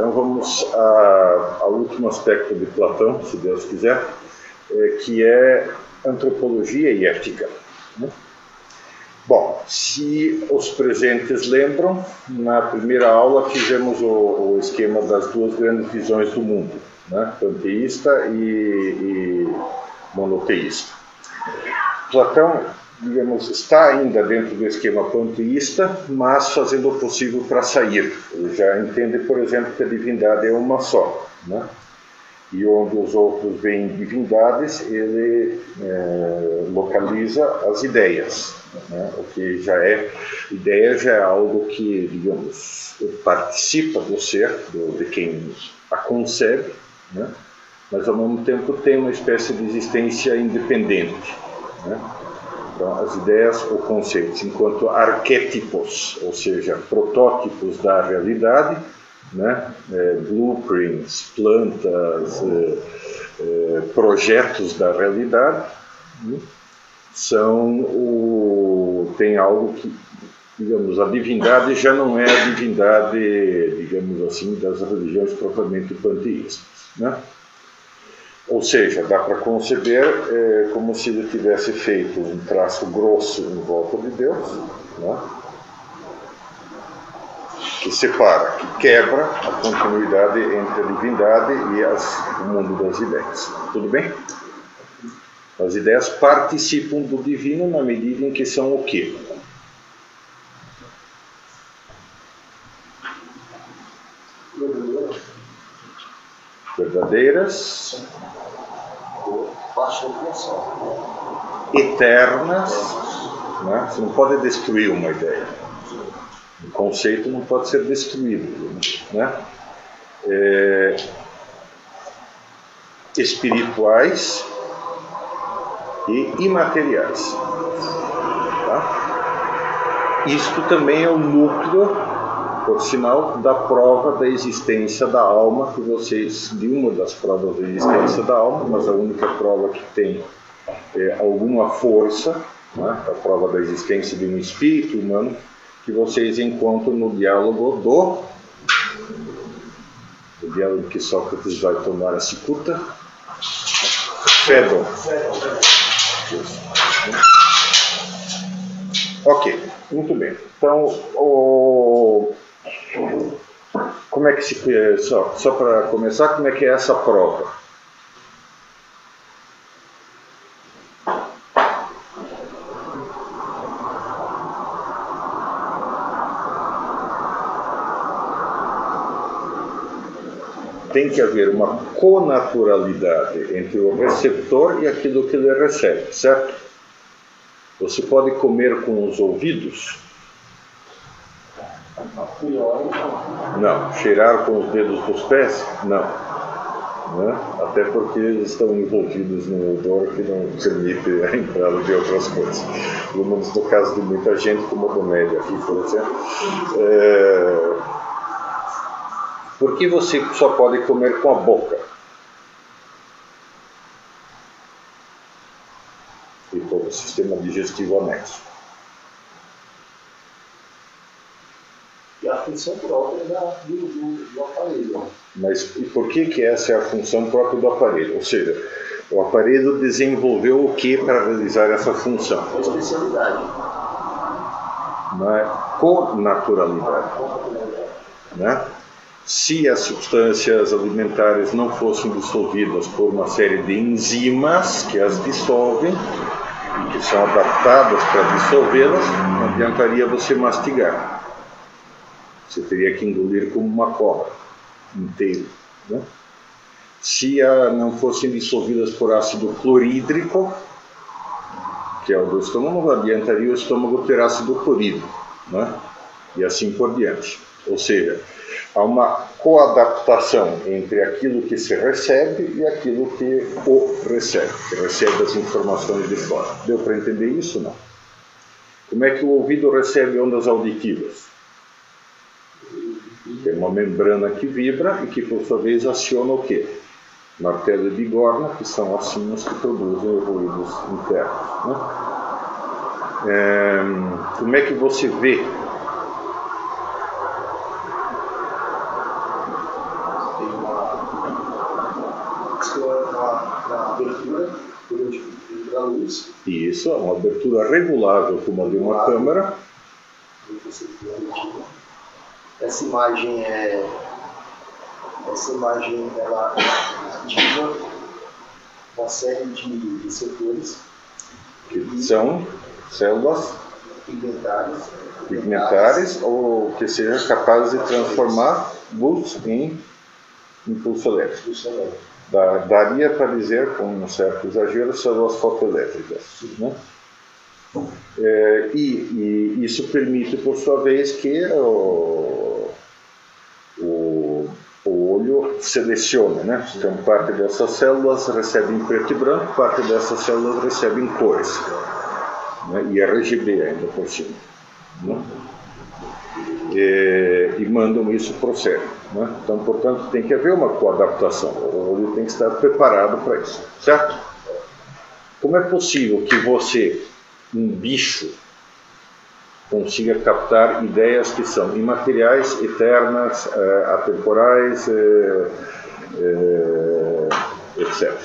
Então vamos ao último aspecto de Platão, se Deus quiser, que é antropologia e ética. Bom, se os presentes lembram, na primeira aula fizemos o esquema das duas grandes visões do mundo, né? Panteísta e monoteísta. Platão, digamos, está ainda dentro do esquema panteísta, mas fazendo o possível para sair. Ele já entende, por exemplo, que a divindade é uma só, né? E onde os outros veem divindades, ele localiza as ideias, né? O que ideia já é algo que, digamos, participa do ser, de quem a concebe, né? Mas ao mesmo tempo tem uma espécie de existência independente, né? Então, as ideias ou conceitos, enquanto arquétipos, ou seja, protótipos da realidade, né? Blueprints, plantas, projetos da realidade, né? Tem algo que, digamos, a divindade já não é a divindade, digamos assim, das religiões propriamente panteístas, né? Ou seja, dá para conceber como se ele tivesse feito um traço grosso em volta de Deus, né? Que separa, que quebra a continuidade entre a divindade e o mundo das ideias. Tudo bem? As ideias participam do divino na medida em que são o quê? Verdadeiras, eternas, né? Você não pode destruir uma ideia. O conceito não pode ser destruído, né? Espirituais e imateriais. Tá? Isto também é o núcleo, por sinal, da prova da existência da alma, de uma das provas da existência da alma, mas a única prova que tem alguma força, né? A prova da existência de um espírito humano, que vocês encontram no diálogo o diálogo que Sócrates vai tomar a cicuta, Fédon. Ok, muito bem. Então, como é que só para começar, como é que é essa prova? Tem que haver uma conaturalidade entre o receptor e aquilo que ele recebe, certo? Você pode comer com os ouvidos? Não. Cheirar com os dedos dos pés? Não. Né? Até porque eles estão envolvidos num odor que não permite a entrada de outras coisas. Pelo menos no caso de muita gente, como a Domélia aqui, por exemplo. Por que você só pode comer com a boca? E todo o sistema digestivo anexo. E a função própria do aparelho. Mas e por que essa é a função própria do aparelho? Ou seja, o aparelho desenvolveu o que para realizar essa função? A especialidade. Na connaturalidade. Né? Se as substâncias alimentares não fossem dissolvidas por uma série de enzimas que as dissolvem e que são adaptadas para dissolvê-las, não adiantaria você mastigar. Você teria que engolir como uma cobra, inteiro, né? Se não fossem dissolvidas por ácido clorídrico, que é o do estômago, não adiantaria o estômago ter ácido clorídrico, né? E assim por diante. Ou seja, há uma coadaptação entre aquilo que se recebe e aquilo que recebe as informações de fora. Deu para entender isso? Não. Como é que o ouvido recebe ondas auditivas? Tem uma membrana que vibra e que, por sua vez, aciona o quê? Martelo e bigorna, que são as sinas que produzem os ruídos internos, né? Como é que você vê na abertura da luz. Isso, uma abertura regulável como a de uma câmera. Essa imagem ela ativa uma série de setores Que são células pigmentares ou que sejam capazes de transformar luz em impulso elétrico. Daria para dizer, com um certo exagero, células fotoelétricas. Né? E isso permite, por sua vez, que o olho selecione. Né? Então, parte dessas células recebe em preto e branco, parte dessas células recebe em cores. Né? E RGB ainda por cima. Né? E mandam isso para o cérebro. Né? Então, portanto, tem que haver uma coadaptação. O olho tem que estar preparado para isso. Certo? Como é possível que você, um bicho, consiga captar ideias que são imateriais, eternas, atemporais, etc.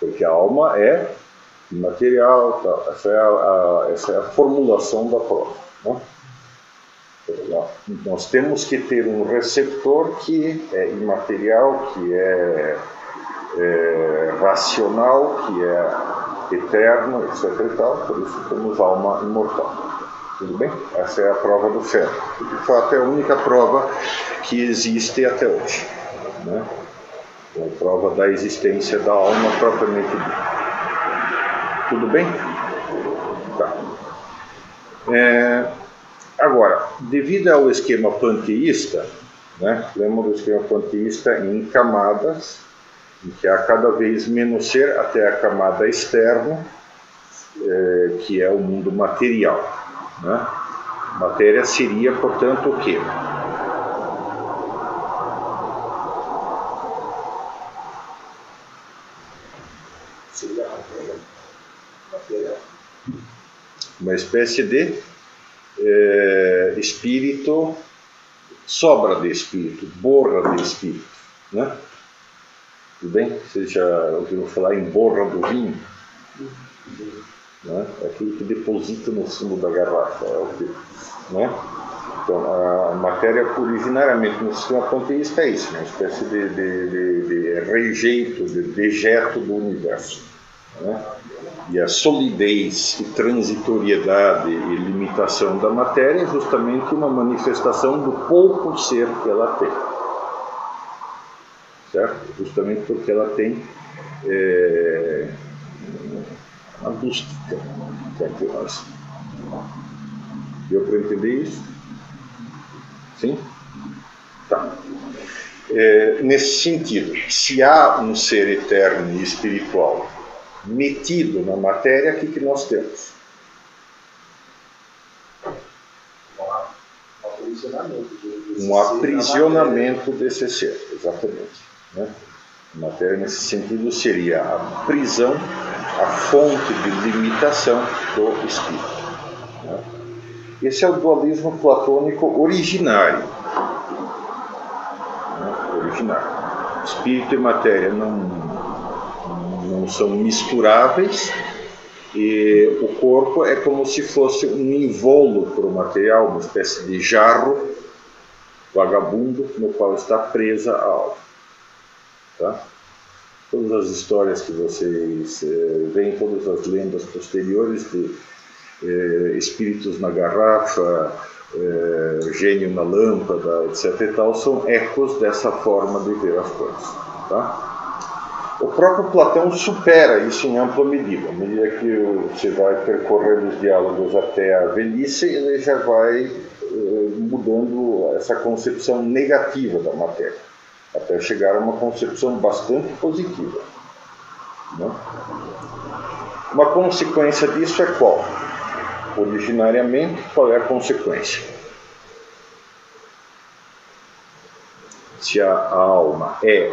Porque a alma é imaterial, tal. Essa é a formulação da prova. Né? Nós temos que ter um receptor que é imaterial, que é racional, que é eterno, etc. E tal, por isso temos alma imortal. Tudo bem? Essa é a prova do ferro. De fato, é a única prova que existe até hoje. Né? É a prova da existência da alma propriamente dita. Tudo bem? Tá. Agora, devido ao esquema panteísta, né, lembra do esquema panteísta em camadas, em que há cada vez menos ser até a camada externa, que é o mundo material. Né? Matéria seria, portanto, o quê? Uma espécie de espírito, sobra de espírito, borra de espírito. Né? Tudo bem? Vocês já ouviram falar em borra do vinho? Né? É aquilo que deposita no fundo da garrafa. Né? Então, a matéria originariamente no sistema panteísta é isso, uma espécie de rejeito, de dejeto do universo. Né? E a solidez e transitoriedade e limitação da matéria é justamente uma manifestação do pouco ser que ela tem. Certo? Justamente porque ela tem a bústica. Deu para entender isso? Sim? Tá. Nesse sentido, se há um ser eterno e espiritual metido na matéria, o que nós temos? Um aprisionamento desse ser, exatamente. Né? A matéria, nesse sentido, seria a prisão, a fonte de limitação do espírito. Né? Esse é o dualismo platônico originário. Né? Originário. Espírito e matéria não são misturáveis, e o corpo é como se fosse um invólucro material, uma espécie de jarro vagabundo no qual está presa a alma. Tá? Todas as histórias que vocês veem, todas as lendas posteriores de espíritos na garrafa, gênio na lâmpada, etc. e tal, são ecos dessa forma de ver as coisas. Tá? O próprio Platão supera isso em ampla medida. À medida que você vai percorrendo os diálogos até a velhice, ele já vai mudando essa concepção negativa da matéria, até chegar a uma concepção bastante positiva. Né? Uma consequência disso é qual? Originariamente, qual é a consequência? Se a alma é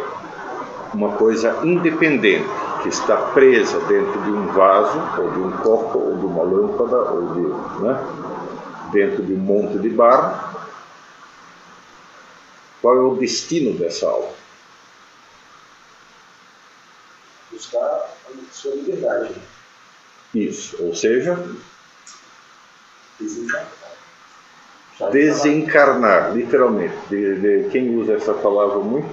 uma coisa independente, que está presa dentro de um vaso, ou de um copo, ou de uma lâmpada, ou dentro de um monte de barro, Qual é o destino dessa aula? Buscar a sua liberdade. Isso, ou seja, Desencarnar. Desencarnar, literalmente. Quem usa essa palavra muito?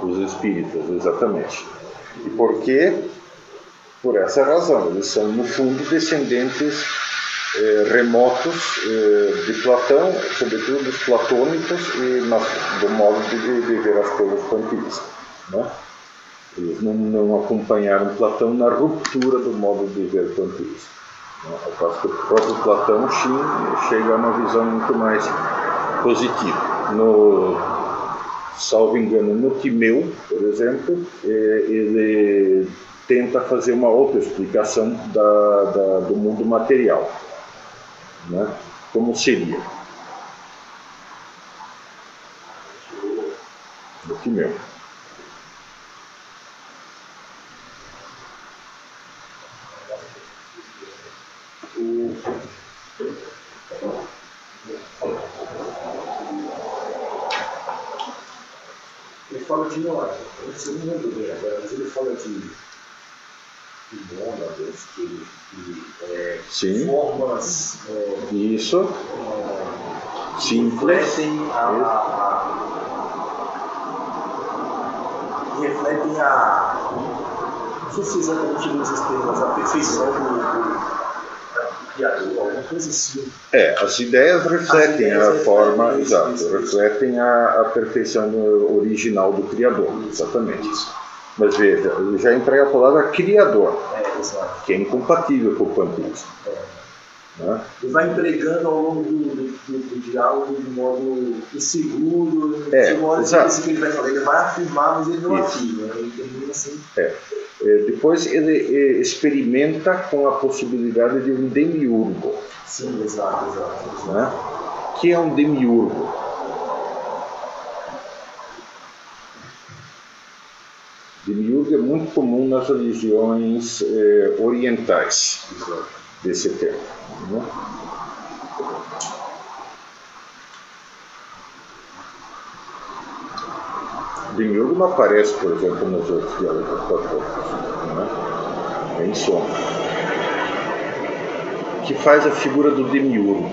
Os espíritas, exatamente. E por quê? Por essa razão. Eles são, no fundo, descendentes remotos de Platão, sobretudo dos platônicos, e do modo de ver as coisas panteístas. Né? Eles não acompanharam Platão na ruptura do modo de ver panteísta. Ao passo que o próprio Platão chega a uma visão muito mais positiva. Salvo engano, no Timeu, por exemplo, ele tenta fazer uma outra explicação do mundo material. Né? Como seria? No Timeu. Ele fala de uma, eu não lembro bem agora, mas ele fala de mônadas, Sim. formas Isso. Simples. refletem não sei se exatamente nos termos, a perfeição do Criador, alguma coisa assim. As ideias refletem a forma, exato, refletem a perfeição original do Criador, exatamente. Mas veja, ele já emprega a palavra Criador, que é incompatível com o panteísmo. Né? Ele vai empregando ao longo do diálogo de modo inseguro, exato. Que ele vai falar, ele vai afirmar, mas ele não afirma, ele termina assim. Depois ele experimenta com a possibilidade de um demiurgo. Sim, exato. Né? Que é um demiurgo? Demiurgo é muito comum nas religiões orientais desse tempo. Né? Demiurgo não aparece, por exemplo, nos outros diálogos platônicos. Né? É em sombra. Que faz a figura do demiurgo?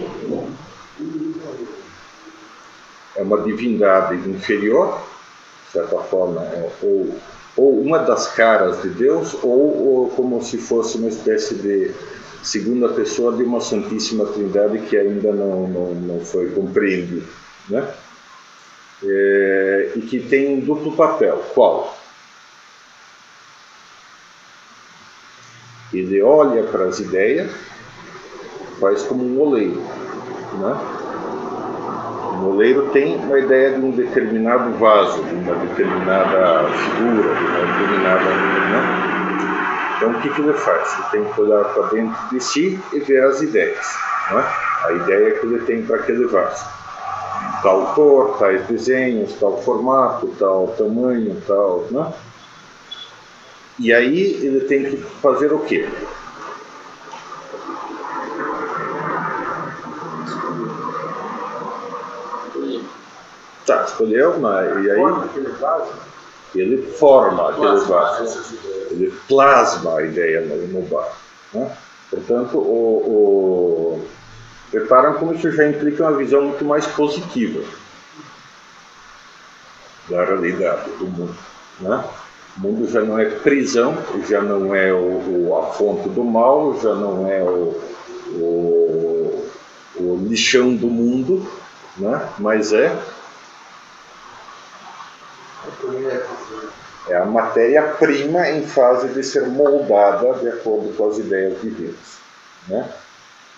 É uma divindade inferior, de certa forma, ou uma das caras de Deus, ou como se fosse uma espécie de segunda pessoa de uma Santíssima Trindade que ainda não foi compreendida. Né? E que tem um duplo papel. Qual? Ele olha para as ideias, faz como um oleiro. Né? O oleiro tem uma ideia de um determinado vaso, de uma determinada figura, de uma determinada... Né? Então o que ele faz? Ele tem que olhar para dentro de si e ver as ideias. Né? A ideia que ele tem para aquele vaso. Tal cor, tais desenhos, tal formato, tal tamanho, tal... Né? E aí ele tem que fazer o quê? Escolheu, mas e aí ele forma aquele vaso, ele plasma a ideia no vaso. Né? Portanto, reparam como isso já implica uma visão muito mais positiva da realidade do mundo. Né? O mundo já não é prisão, já não é a fonte do mal, já não é o lixão do mundo, né? Mas é a matéria-prima em fase de ser moldada de acordo com as ideias divinas. Né?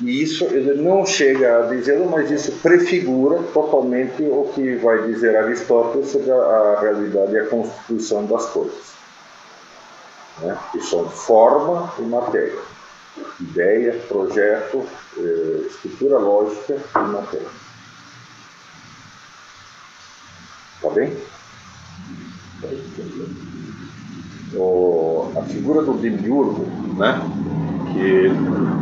E isso ele não chega a dizê-lo, mas isso prefigura totalmente o que vai dizer Aristóteles sobre a realidade e a constituição das coisas. Né? Que são forma e matéria. Ideia, projeto, estrutura lógica e matéria. Tá bem? A figura do demiurgo, né, que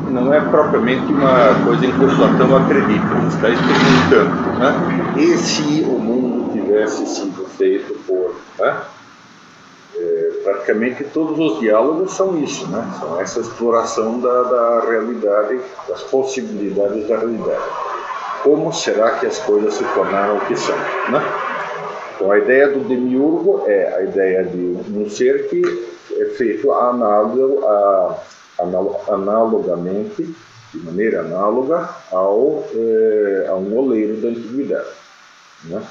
não é propriamente uma coisa em que Platão acredita, ele está experimentando, né? E se o mundo tivesse sido feito por... Né? Praticamente todos os diálogos são isso, né? São essa exploração da realidade, das possibilidades da realidade. Como será que as coisas se tornaram o que são, né? Então a ideia do demiurgo é a ideia de um ser que é feito analogamente, de maneira análoga a um oleiro da antiguidade, né?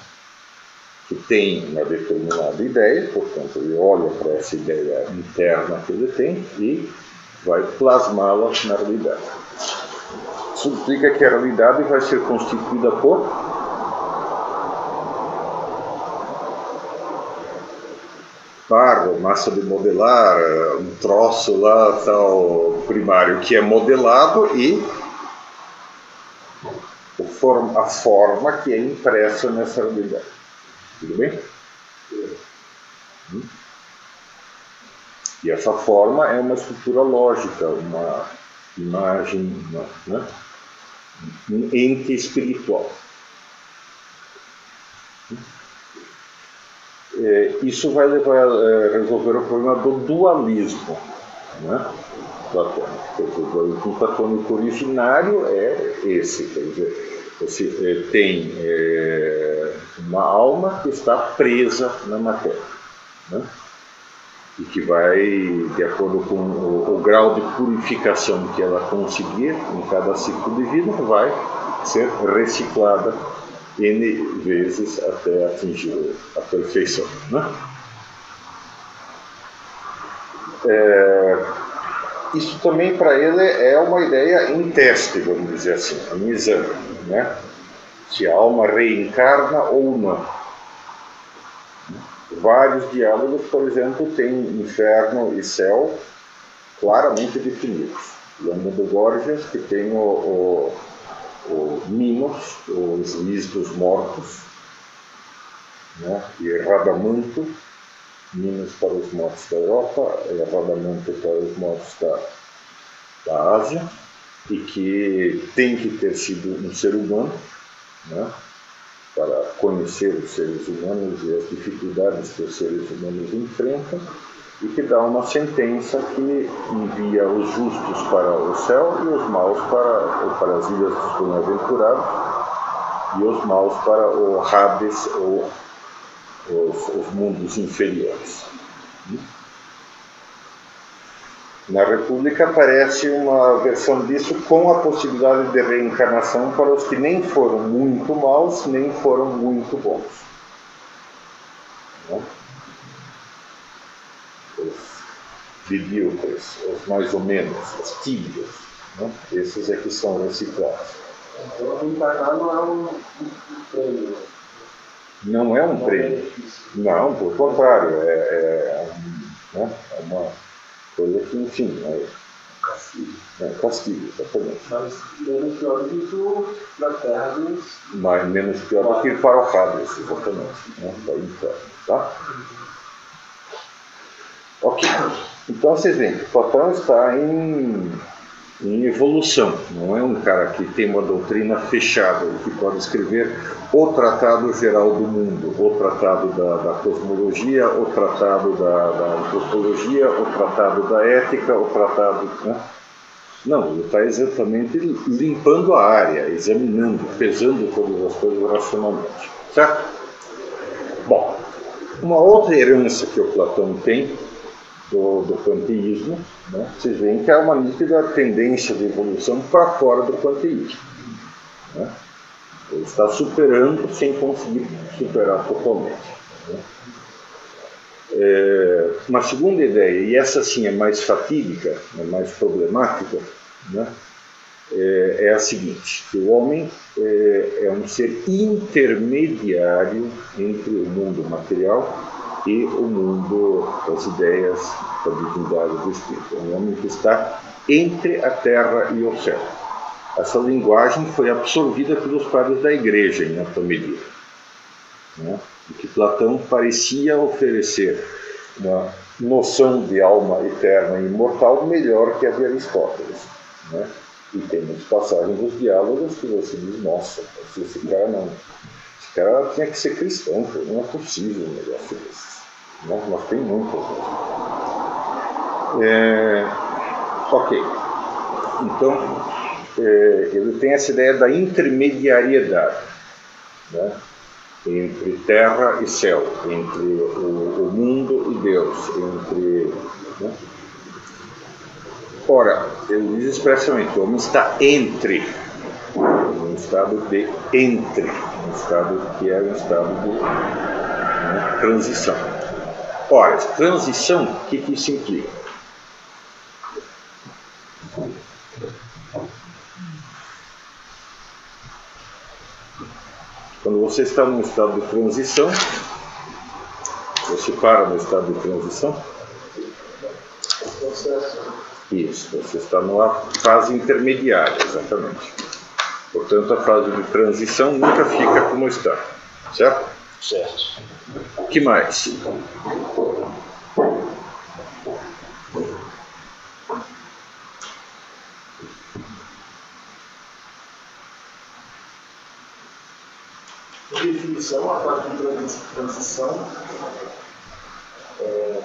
Que tem uma determinada ideia, portanto ele olha para essa ideia interna que ele tem e vai plasmá-la na realidade. Isso implica que a realidade vai ser constituída por barro, massa de modelar, um troço lá tal primário que é modelado e a forma que é impressa nessa realidade. Tudo bem? E essa forma é uma estrutura lógica, uma imagem, né? Um ente espiritual. Isso vai levar a resolver o problema do dualismo, né? Platônico. O dualismo platônico originário é esse, quer dizer, você tem uma alma que está presa na matéria, né? E que vai, de acordo com o grau de purificação que ela conseguir em cada ciclo de vida, vai ser reciclada N vezes até atingir a perfeição, né? Isso também para ele é uma ideia em teste, vamos dizer assim, em exame, né? Se a alma reencarna ou não. Vários diálogos, por exemplo, têm inferno e céu claramente definidos. Lembra do Gorgias, que tem o Minos, o juiz dos mortos, né? E Radamanto, Minos para os mortos da Europa, e Radamanto para os mortos da Ásia, e que tem que ter sido um ser humano, né? Para conhecer os seres humanos e as dificuldades que os seres humanos enfrentam, e que dá uma sentença que envia os justos para o céu e os maus para as ilhas dos bem-aventurados, e os maus para o Hades, ou os mundos inferiores. Na República aparece uma versão disso com a possibilidade de reencarnação para os que nem foram muito maus, nem foram muito bons. Né? Os medíocres, os mais ou menos, os tíbios. Né? Esses é que são reciclados. Então, reencarnar não é um prêmio. Não é um prêmio. Não, por contrário. É uma coisa que, enfim, castigo, exatamente. Mas menos pior do que o da Terra dos... Mas menos pior do que para o Hades, exatamente. Né? Tá? Ok. Então vocês veem que Platão está em evolução. Não é um cara que tem uma doutrina fechada, que pode escrever o tratado geral do mundo, o tratado da cosmologia, o tratado da antropologia, o tratado da ética, o tratado... Né? Não, ele está exatamente limpando a área, examinando, pesando todas as coisas racionalmente. Certo? Bom, uma outra herança que o Platão tem do panteísmo, né? Vocês veem que há uma nítida tendência de evolução para fora do panteísmo, né? Ele está superando sem conseguir superar totalmente, né? Uma segunda ideia, e essa sim é mais fatídica, é mais problemática, né? É a seguinte, que o homem é um ser intermediário entre o mundo material e o mundo das ideias, da divindade do Espírito. É um homem que está entre a terra e o céu. Essa linguagem foi absorvida pelos padres da Igreja, em alta medida, né? E que Platão parecia oferecer uma noção de alma eterna e imortal melhor que a de Aristóteles, né? E temos passagens dos diálogos que você diz, nossa, esse cara não... Esse cara tinha que ser cristão, não é possível um negócio desse. Mas tem muitas. Ok. Então, ele tem essa ideia da intermediariedade, né? Entre terra e céu, entre o mundo e Deus, né? Ora, ele diz expressamente, o homem está entre, um estado de entre, um estado que é um estado de, né, transição. Ora, transição, o que isso implica? Quando você está num estado de transição, você para no estado de transição? Isso, você está numa fase intermediária, exatamente. Portanto, a fase de transição nunca fica como está, certo? Certo. O que mais? Por definição, a fase de transição é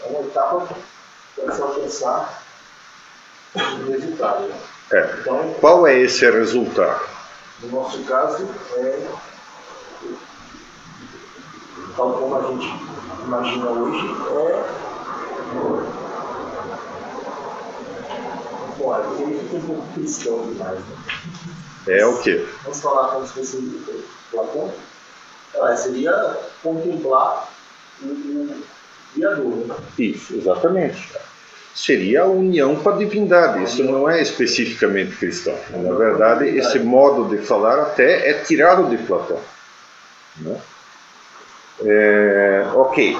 uma etapa para se alcançar o resultado. Então, qual é esse resultado? No nosso caso, tal como a gente imagina hoje, bom, aqui ele fica um pouco cristão demais, né? É o quê? Vamos falar como se fosse Platão? Seria contemplar o Criador, né? Isso, exatamente. Seria a união com a divindade. Isso não é especificamente cristão. Na verdade, esse modo de falar até é tirado de Platão, né? Ok.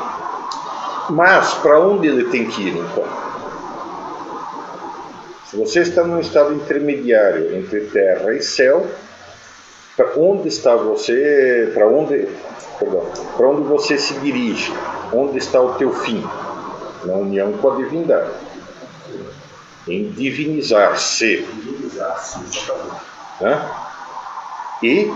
Mas para onde ele tem que ir, então? Se você está num estado intermediário entre terra e céu, para onde está você? Para onde você se dirige? Onde está o teu fim? Na união com a divindade. Em divinizar-se. Né? E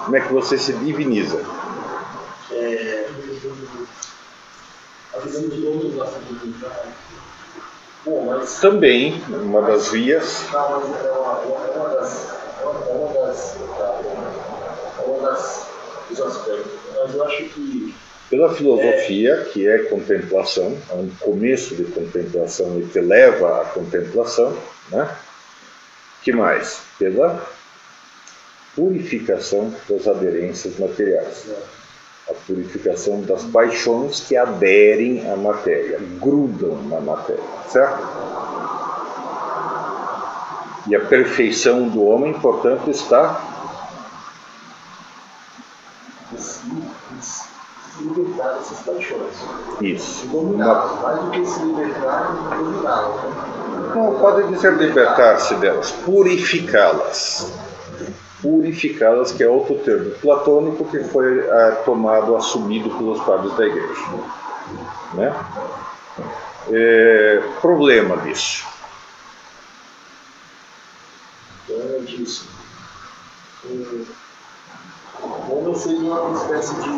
como é que você se diviniza? Também, uma das vias. Dos aspectos. Mas eu acho que pela filosofia, que é contemplação, é um começo de contemplação e que leva à contemplação, né? Que mais? Pela purificação das aderências materiais. A purificação das paixões que aderem à matéria, grudam na matéria, certo? E a perfeição do homem, portanto, está se libertar dessas paixões. Isso. Dominá-las, mais do que se libertar, dominá-las. Não pode dizer libertar-se delas, purificá-las. Purificá-las, que é outro termo platônico que foi tomado, assumido pelos padres da igreja, né? Problema disso. É disso. O homem seria uma espécie de...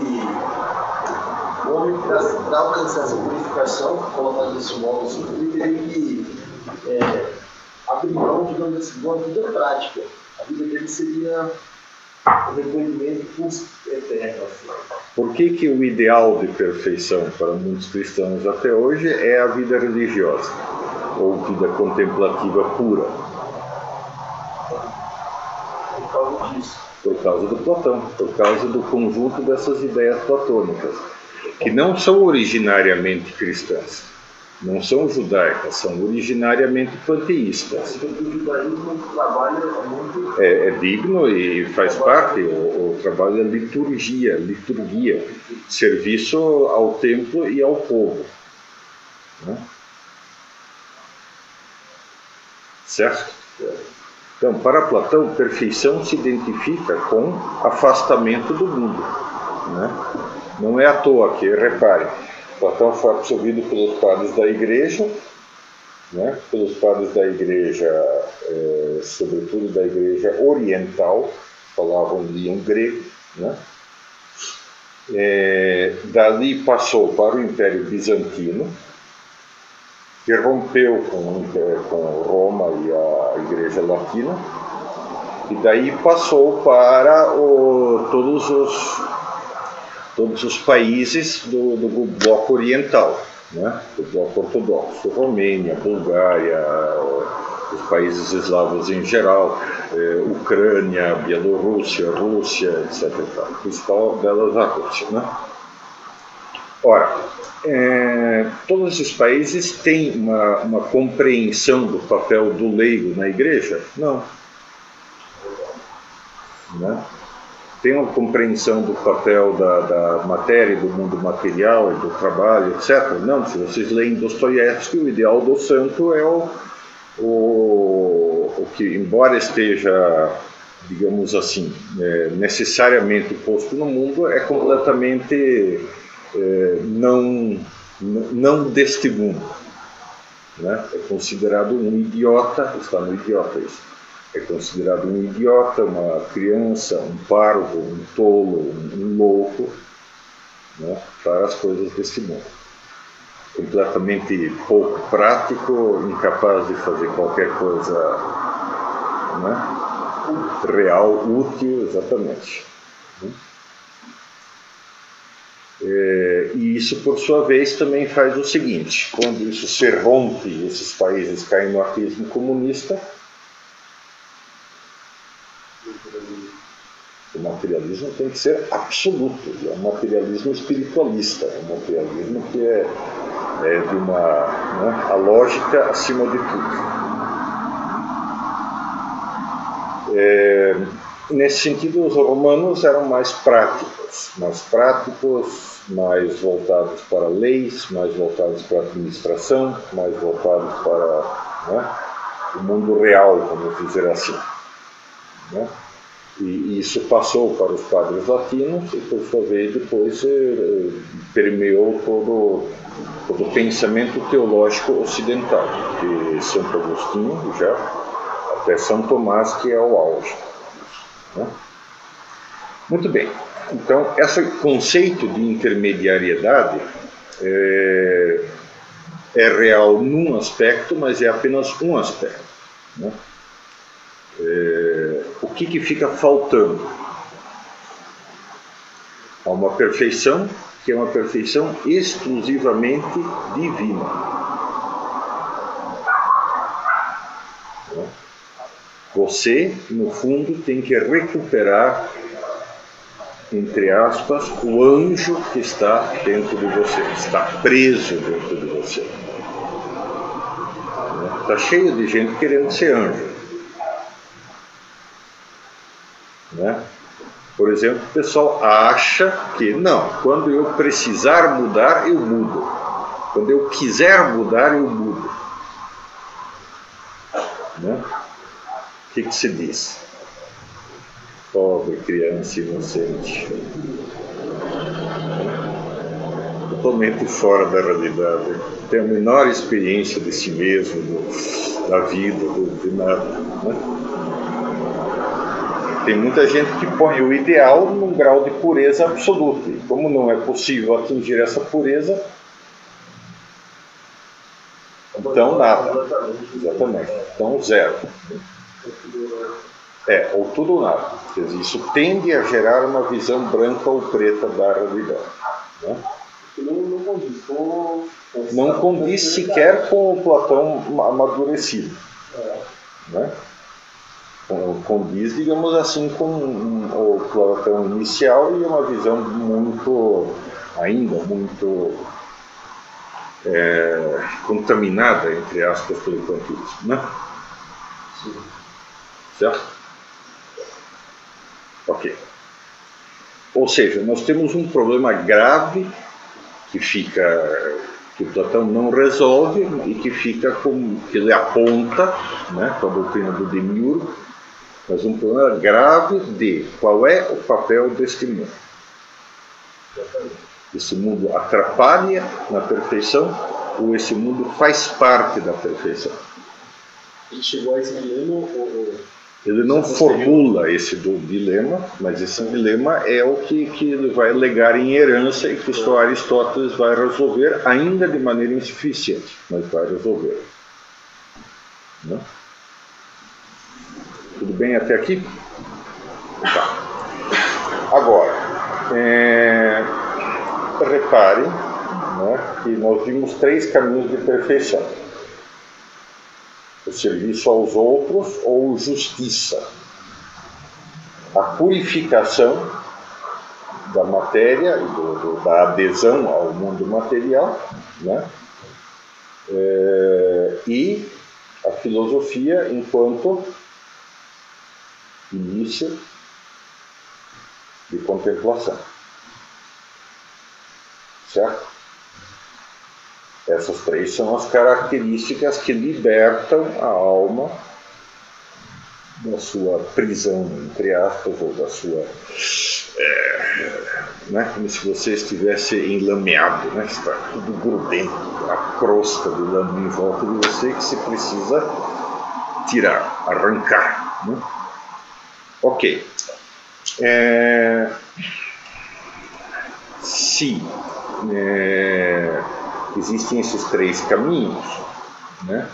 O homem, para alcançar essa purificação, colocado desse modo assim, ele teria que abrir mão, digamos assim, de uma vida prática. A vida dele seria o recolhimento eterno. Assim. Por que o ideal de perfeição para muitos cristãos até hoje é a vida religiosa, ou vida contemplativa pura? Por causa disso. Por causa do Platão, por causa do conjunto dessas ideias platônicas, que não são originariamente cristãs, não são judaicas, são originariamente panteístas. O judaísmo trabalha muito... É digno e faz parte, o trabalho é liturgia, serviço ao templo e ao povo, né? certo? Então, para Platão, perfeição se identifica com afastamento do mundo, né? Não é à toa que, repare, Platão foi absorvido pelos padres da igreja, né? Pelos padres da igreja, sobretudo da igreja oriental, liam grego, né? Dali passou para o Império Bizantino, que rompeu com Roma e a Igreja Latina, e daí passou para todos os países do bloco oriental, né? Do bloco ortodoxo, Romênia, Bulgária, os países eslavos em geral, Ucrânia, Bielorrússia, Rússia, etc. O principal delas a Rússia, né? Ora, todos esses países têm uma compreensão do papel do leigo na igreja? Não. Né? Tem uma compreensão do papel da matéria, do mundo material e do trabalho, etc. Não, se vocês leem Dostoiévski, o ideal do santo é o que, embora esteja, digamos assim, necessariamente posto no mundo, é completamente não deste mundo, né? É considerado um idiota, está no idiota isso, é considerado um idiota, uma criança, um parvo, um tolo, um louco, né? Para as coisas deste mundo. Completamente pouco prático, incapaz de fazer qualquer coisa, né? Real, útil, exatamente. E isso, por sua vez, também faz o seguinte: quando isso se rompe, esses países caem no ateísmo comunista, o materialismo tem que ser absoluto, é um materialismo espiritualista, é um materialismo que é de uma a lógica acima de tudo. Nesse sentido, os romanos eram mais práticos, mais voltados para leis, mais voltados para a administração, mais voltados para, né, o mundo real, vamos dizer assim, né? E isso passou para os padres latinos e, por sua vez, depois permeou todo o pensamento teológico ocidental, de Santo Agostinho já até São Tomás, que é o auge, né? Muito bem. Então, esse conceito de intermediariedade é real num aspecto, mas é apenas um aspecto, né? O que fica faltando? Há uma perfeição que é uma perfeição exclusivamente divina. Você, no fundo, tem que recuperar, entre aspas, o anjo que está dentro de você, está preso dentro de você. Está cheio de gente querendo ser anjo, né? Por exemplo, o pessoal acha que, não, quando eu precisar mudar, eu mudo. Quando eu quiser mudar, eu mudo. Né? O que se diz? Pobre criança inocente. Totalmente fora da realidade. Tem a menor experiência de si mesmo, da vida, de nada. Né? Tem muita gente que põe o ideal num grau de pureza absoluta. E como não é possível atingir essa pureza, então nada. Exatamente. Então zero. Ou tudo ou nada. Quer dizer, isso tende a gerar uma visão branca ou preta da realidade. Né? Não condiz sequer com o Platão amadurecido. Né? Condiz, digamos assim, com o Platão inicial e uma visão ainda muito contaminada, entre aspas, pelo kantismo, né? Sim. Certo? Ok. Ou seja, nós temos um problema grave que que Platão não resolve e que fica com, que ele aponta, né, com a doutrina do Demiurgo, mas um problema grave de qual é o papel deste mundo. Esse mundo atrapalha na perfeição ou esse mundo faz parte da perfeição? Ele chegou a esse dilema Ele não formula esse dilema, mas esse dilema é o que ele vai legar em herança e que só Aristóteles vai resolver, ainda de maneira insuficiente, mas vai resolver. Não? Tudo bem até aqui? Tá. Agora, reparem, né, que nós vimos 3 caminhos de perfeição. O serviço aos outros ou justiça. A purificação da matéria e da adesão ao mundo material, né? E a filosofia enquanto início de contemplação. Certo? Essas 3 são as características que libertam a alma da sua prisão, entre aspas, ou da sua... né? Como se você estivesse enlameado, né? Está tudo grudento, a crosta de lama em volta de você que se precisa tirar, arrancar. Né? Ok. Se existem esses 3 caminhos, né?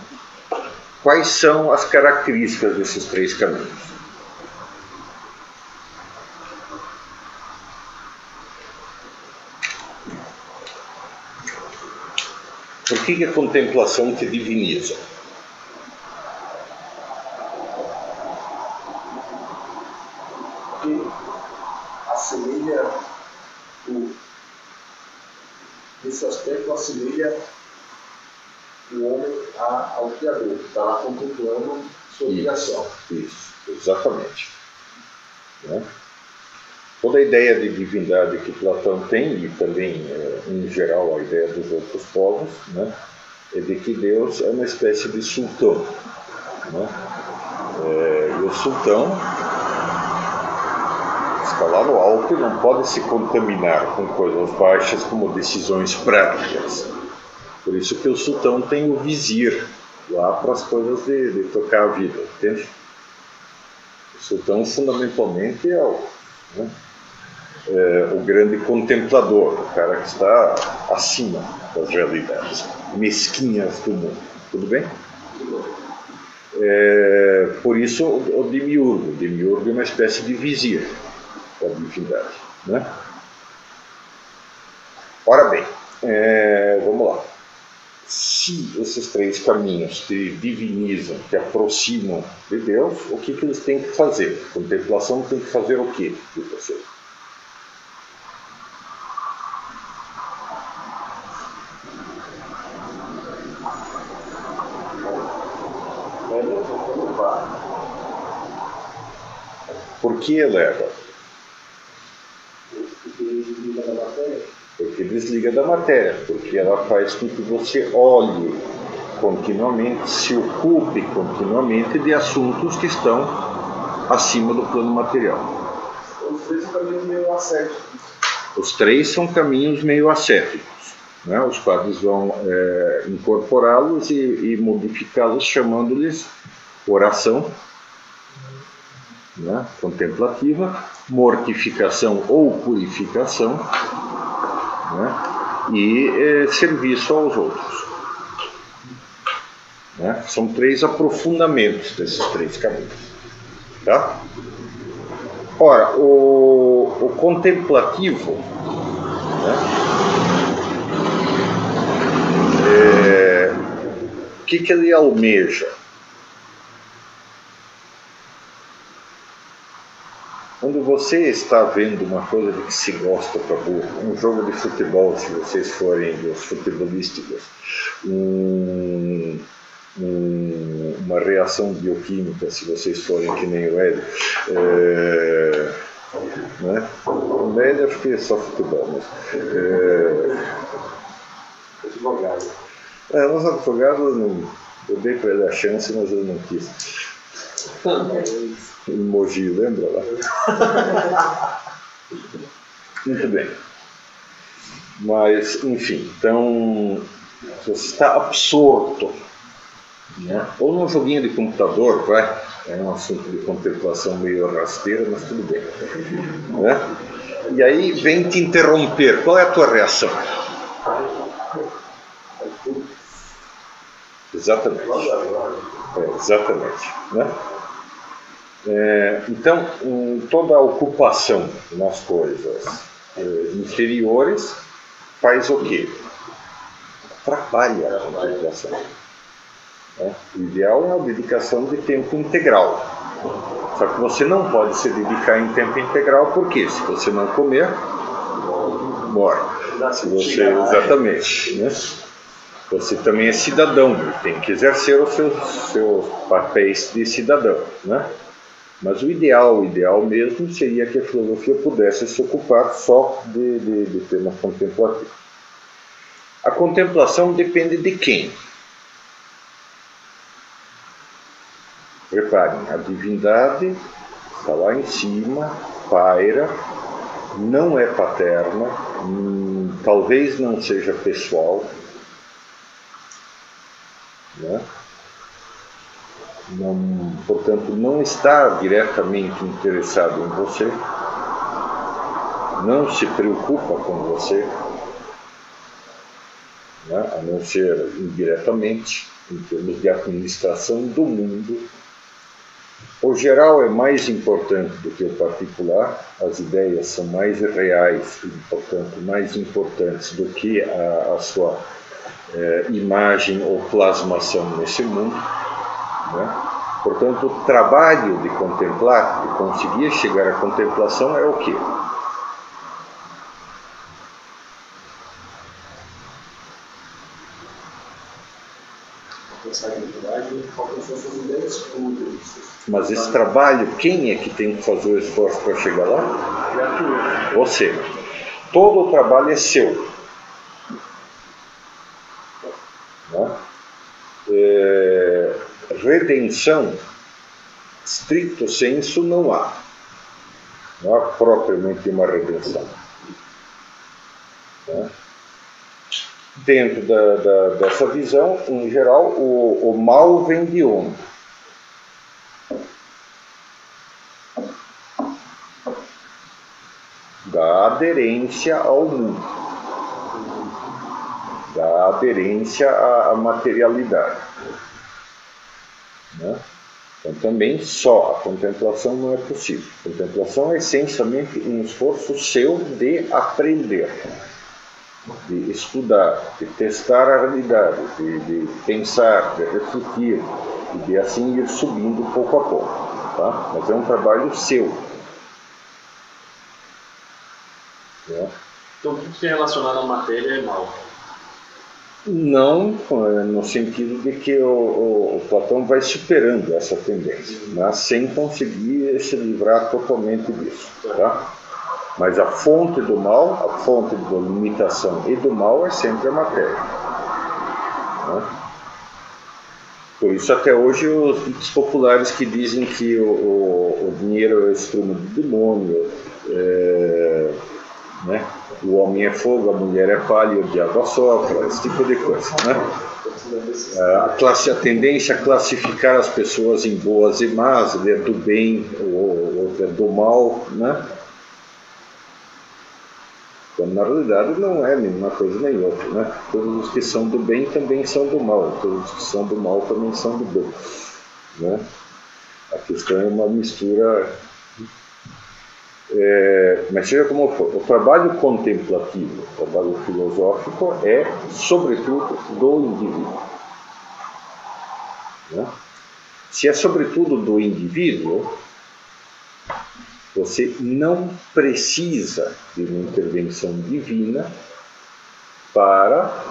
Quais são as características desses 3 caminhos? Por que a contemplação te diviniza? Porque assemelha, nesse aspecto, assemelha o homem ao Criador, que está lá contemplando sua obrigação. Isso, exatamente. Né? Toda a ideia de divindade que Platão tem, e também, em geral, a ideia dos outros povos, né, é de que Deus é uma espécie de sultão. Né? E o sultão está lá no alto e não pode se contaminar com coisas baixas como decisões práticas. Por isso que o sultão tem o vizir lá para as coisas de tocar a vida, entende? O sultão fundamentalmente é o grande contemplador, o cara que está acima das realidades mesquinhas do mundo. Tudo bem? Por isso o Demiurgo. O Demiurgo é uma espécie de vizir da divindade. Né? Ora bem, vamos lá. Se esses 3 caminhos te divinizam, te aproximam de Deus, o que eles têm que fazer? A contemplação tem que fazer o quê de você? Por que eleva? Porque desliga da matéria, porque ela faz com que você olhe continuamente, se ocupe continuamente de assuntos que estão acima do plano material. Os 3 são caminhos meio ascéticos. Os 3 são caminhos meio ascéticos, né? Os quadros vão incorporá-los e modificá-los, chamando-lhes oração, né? Contemplativa, mortificação ou purificação, né? E serviço aos outros. Né? São 3 aprofundamentos desses 3 caminhos. Tá? Ora, o contemplativo, né? O que ele almeja? Quando você está vendo uma coisa de que se gosta para burro, um jogo de futebol, se vocês forem os futebolísticos, uma reação bioquímica, se vocês forem que nem o Hélio, né? O Hélio acho que é só futebol, mas advogado. Nosso advogado, eu dei para ele a chance, mas ele não quis. Em Mogi, lembra lá? Muito bem. Mas, enfim, então, você está absorto, né? Ou num joguinho de computador, vai. É um assunto de contemplação meio rasteira, mas tudo bem. Né? E aí vem te interromper. Qual é a tua reação? Exatamente. Exatamente. Né? Então, toda a ocupação nas coisas inferiores faz o quê? Trabalha a contemplação. O ideal é a dedicação de tempo integral. Só que você não pode se dedicar em tempo integral, porque se você não comer, morre. Exatamente. Né? Você também é cidadão e tem que exercer os seus papéis de cidadão. Né? Mas o ideal mesmo seria que a filosofia pudesse se ocupar só de temas contemplativos. A contemplação depende de quem? Reparem, a divindade está lá em cima, paira, não é paterna, talvez não seja pessoal, né? Portanto, não está diretamente interessado em você, não se preocupa com você, né? A não ser indiretamente, em termos de administração do mundo. O geral é mais importante do que o particular, as ideias são mais reais e, portanto, mais importantes do que a sua imagem ou plasmação nesse mundo. Né? Portanto, o trabalho de contemplar, de conseguir chegar à contemplação é o quê? Mas esse trabalho, quem é que tem que fazer o esforço para chegar lá? Você. Todo o trabalho é seu. Né? Redenção, stricto sensu, não há. Não há propriamente uma redenção. Né? Dentro dessa visão, em geral, o mal vem de onde? Da aderência ao mundo, da aderência à materialidade. Né? Então, também só a contemplação não é possível. A contemplação é essencialmente um esforço seu de aprender, de estudar, de testar a realidade, de pensar, de refletir, e de assim ir subindo pouco a pouco. Tá? Mas é um trabalho seu. Né? Então, tudo que é relacionado à matéria é mal? Não, no sentido de que o Platão vai superando essa tendência, né? Sem conseguir se livrar totalmente disso. Tá? Mas a fonte do mal, a fonte da limitação e do mal é sempre a matéria. Né? Por isso, até hoje, os ditos populares que dizem que o dinheiro é o instrumento do demônio, né? O homem é fogo, a mulher é palha, o diabo assopra, esse tipo de coisa. Né? A tendência a classificar as pessoas em boas e más, ele é do bem ou é do mal, né? Quando na realidade não é nenhuma coisa nem outra. Né? Todos os que são do bem também são do mal, todos os que são do mal também são do bem. Né? A questão é uma mistura. Mas seja como for, o trabalho contemplativo, o trabalho filosófico é, sobretudo, do indivíduo. Né? Se é sobretudo do indivíduo, você não precisa de uma intervenção divina para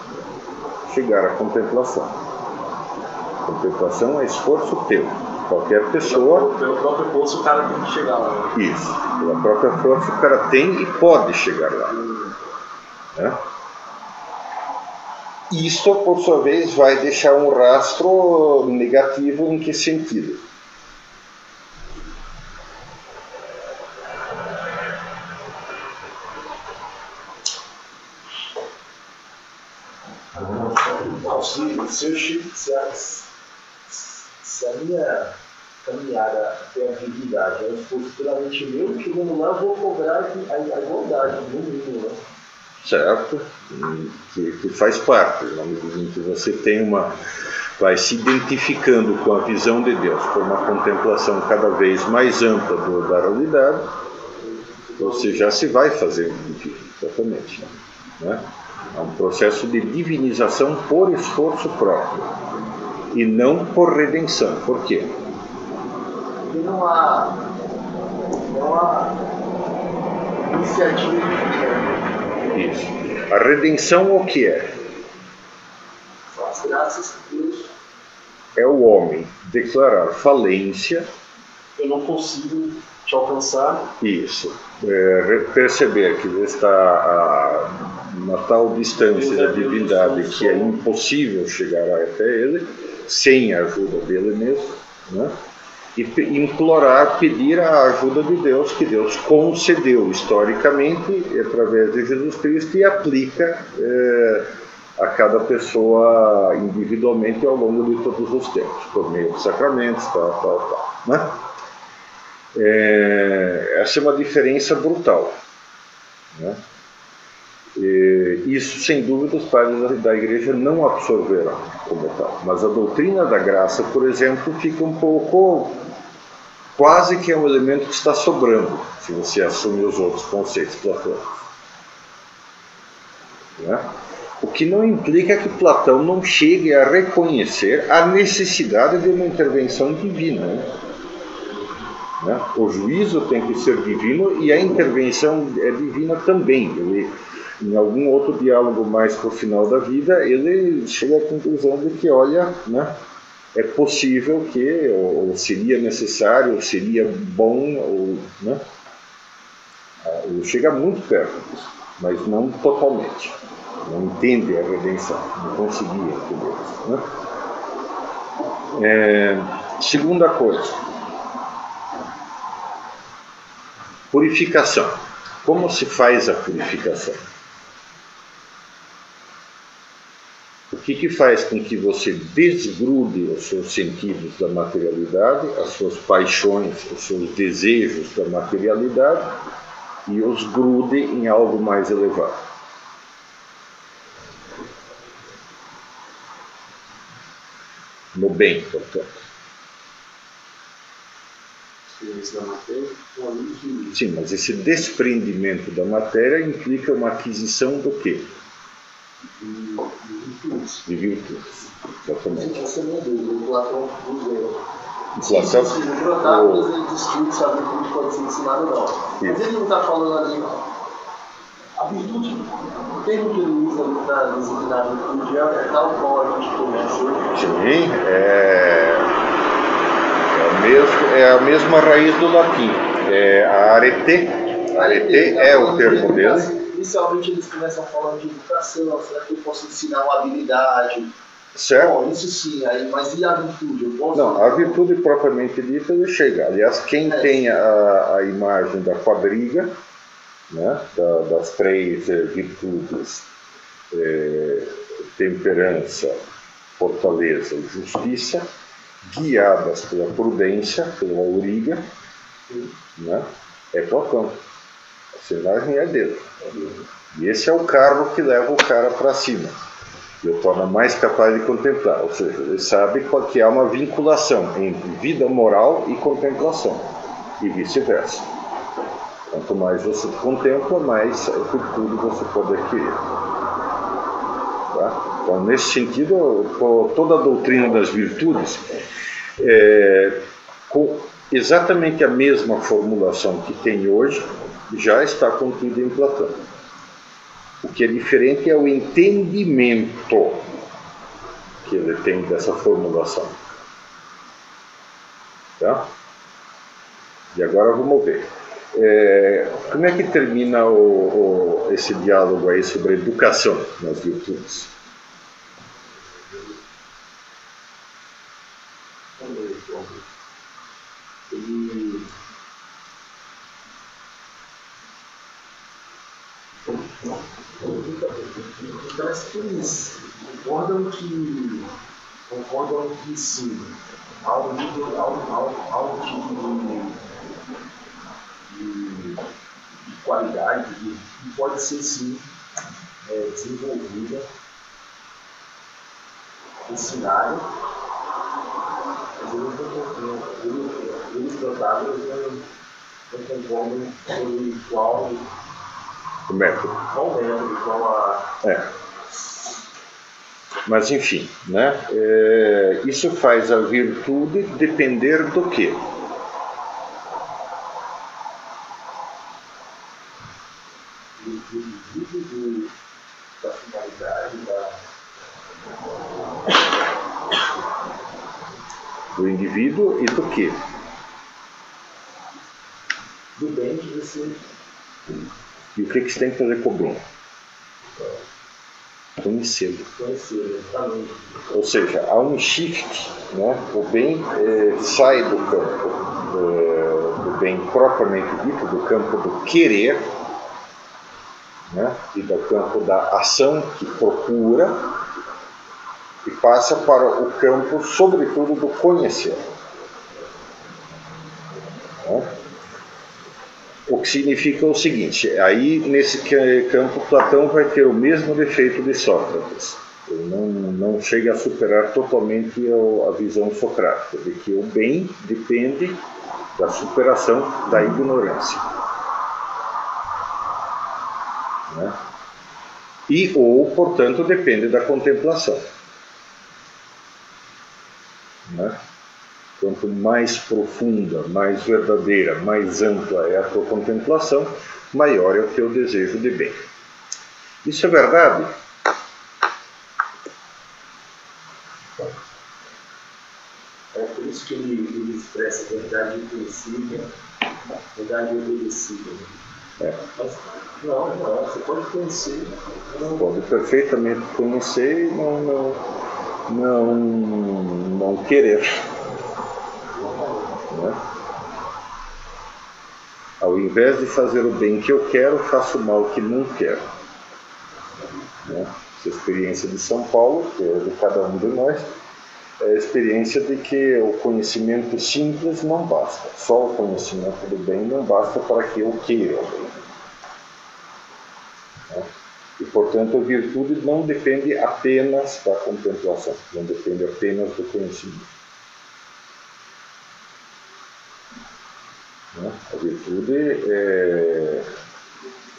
chegar à contemplação. A contemplação é esforço teu. Qualquer pessoa... Pela própria força o cara tem que chegar lá. Isso. Pela própria força o cara tem e pode chegar lá. Né? Isto, por sua vez, vai deixar um rastro negativo em que sentido? Se a minha caminhada até a dignidade ela for puramente meu, chegando lá eu vou cobrar a igualdade, no mínimo, né? Certo? Que faz parte, na medida em que você tem vai se identificando com a visão de Deus, com uma contemplação cada vez mais ampla da realidade, você já se vai fazer exatamente, né? É um processo de divinização por esforço próprio e não por redenção. Por quê? Porque não há iniciativa divina. Isso. A redenção o que é? As graças de Deus. É o homem declarar falência. Eu não consigo te alcançar. Isso. Perceber que está uma tal distância da divindade que é impossível chegar até ele sem a ajuda dele mesmo, né? E implorar, pedir a ajuda de Deus, que Deus concedeu historicamente através de Jesus Cristo e aplica a cada pessoa individualmente ao longo de todos os tempos, por meio dos sacramentos, tal, né? Essa é uma diferença brutal, né? Isso, sem dúvida, os padres da Igreja não absorveram como tal. Mas a doutrina da graça, por exemplo, fica um pouco... Quase que é um elemento que está sobrando, se você assume os outros conceitos platônicos. Né? O que não implica que Platão não chegue a reconhecer a necessidade de uma intervenção divina. Né? O juízo tem que ser divino e a intervenção é divina também. Ele, em algum outro diálogo mais para o final da vida, ele chega à conclusão de que, olha, né, é possível que, ou seria necessário, ou seria bom, ou, né, ele chega muito perto disso, mas não totalmente. Não entende a redenção, não conseguia entender isso. Né? Segunda coisa, purificação. Como se faz a purificação? O que faz com que você desgrude os seus sentidos da materialidade, as suas paixões, os seus desejos da materialidade e os grude em algo mais elevado? No bem, portanto. Sim, mas esse desprendimento da matéria implica uma aquisição do quê? De virtudes. Exatamente. Essa é a minha dúvida. O Platão usa. Inflação? O Protágoras ele discute se a virtude pode ser ensinada ou não. Mas ele não está falando ali. A virtude, o termo que ele usa ali para designar a virtude é tal qual a gente conhece. Sim, é a mesma raiz do latim. É a arete. Arete é o termo dele. Inicialmente eles começam falando de educação, será que eu posso ensinar uma habilidade? Certo? Bom, isso sim, aí, mas e a virtude? Eu posso... Não, a virtude propriamente dita ele chega. Aliás, quem tem a imagem da quadriga, né, das três virtudes, temperança, fortaleza e justiça, guiadas pela prudência, pela auriga, né, é Platão. A imagem é dele. E esse é o carro que leva o cara para cima. E o torna mais capaz de contemplar. Ou seja, ele sabe que há uma vinculação entre vida moral e contemplação. E vice-versa. Quanto mais você contempla, mais virtude você pode adquirir. Tá? Então, nesse sentido, toda a doutrina das virtudes, com exatamente a mesma formulação que tem hoje, já está contida em Platão. O que é diferente é o entendimento que ele tem dessa formulação. Tá? E agora vamos ver. Como é que termina esse diálogo aí sobre educação nas virtudes? Então, eles concordam que sim, há um tipo de qualidade que pode ser sim desenvolvida, ensinada, mas eles protagonistas não concordam sobre qual o método. Mas enfim, né? Isso faz a virtude depender do quê? Da finalidade, do indivíduo e do quê? Do bem que você... E o que você tem que fazer com o bem? Conhecê-lo. Exatamente. Ou seja, há um shift, né? O bem sai do campo do bem propriamente dito, do campo do querer, né? E do campo da ação que procura, e passa para o campo, sobretudo, do conhecer. Né? O que significa o seguinte: aí nesse campo Platão vai ter o mesmo defeito de Sócrates. Ele não chega a superar totalmente a visão socrática, de que o bem depende da superação da ignorância. Né? Ou, portanto, depende da contemplação. Né? Quanto mais profunda, mais verdadeira, mais ampla é a tua contemplação, maior é o teu desejo de bem. Isso é verdade? É por isso que ele expressa verdade conhecida, verdade obedecida. Mas não, você pode conhecer. Pode perfeitamente conhecer e não querer. Né? Ao invés de fazer o bem que eu quero, faço o mal que não quero. Né? Essa experiência de São Paulo, que é de cada um de nós, é a experiência de que o conhecimento simples não basta. Só o conhecimento do bem não basta para que eu queira o bem. Né? E, portanto, a virtude não depende apenas da contemplação, não depende apenas do conhecimento. A virtude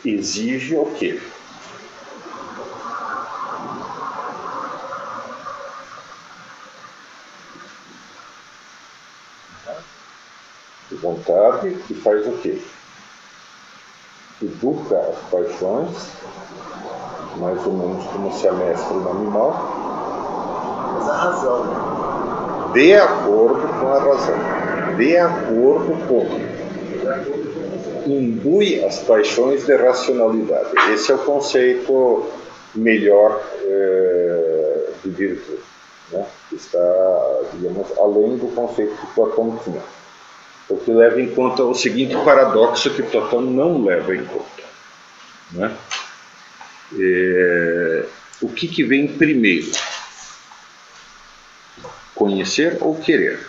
exige o quê? De vontade, que faz o quê? Educa as paixões, mais ou menos como se amestra um animal. Mas a razão. De acordo com a razão. De acordo com. Imbui as paixões de racionalidade. Esse é o conceito melhor de virtude, né? Está, digamos, além do conceito que Platão tinha. O que leva em conta o seguinte paradoxo que Platão não leva em conta. Né? O que vem primeiro? Conhecer ou querer?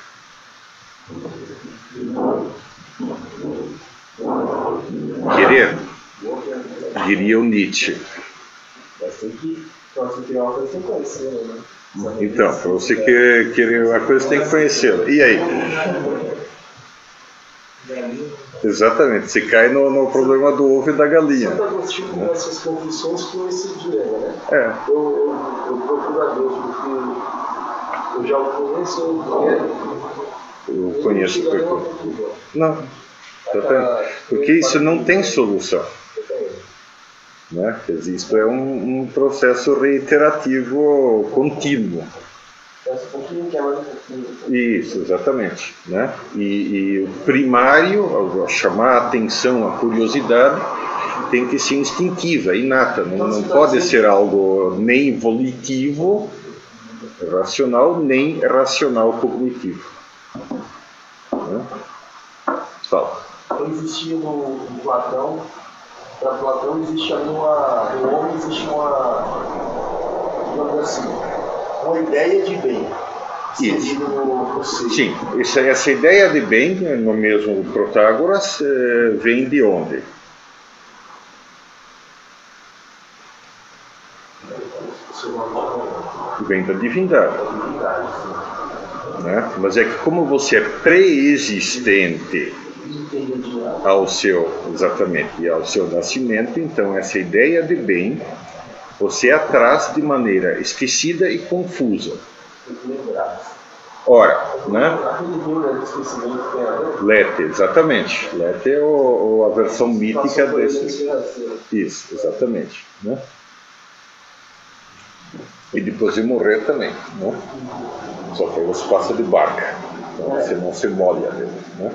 Querer, diria o Nietzsche. Então, para você querer uma coisa, você tem que conhecê-la. E aí? Exatamente, você cai no problema do ovo e da galinha. Santo Agostinho começa as confissões com esse dilema, né? Eu procuro a Deus porque eu já o conheço, eu conheço o pecado. Não, porque isso não tem solução. Né? Isto é um processo reiterativo contínuo. Isso, exatamente. Né? E o primário, chamar a atenção, a curiosidade, tem que ser instintiva, inata. Não pode ser algo nem volitivo, racional, nem racional cognitivo. Né? Fala. Então existia no Platão para Platão existe ali no homem existe digamos assim, uma ideia de bem. Sim, essa ideia de bem, no mesmo Protágoras, vem de onde? Vem da divindade. Né? Mas é que como você é pré-existente ao seu, exatamente, ao seu nascimento, então essa ideia de bem você a traz de maneira esquecida e confusa. Ora, né? Lete, exatamente. Lete é a versão mítica desse. Isso, exatamente. Né? E depois de morrer também. Né? Só que você passa de barca. Então você não se molha dele. Né?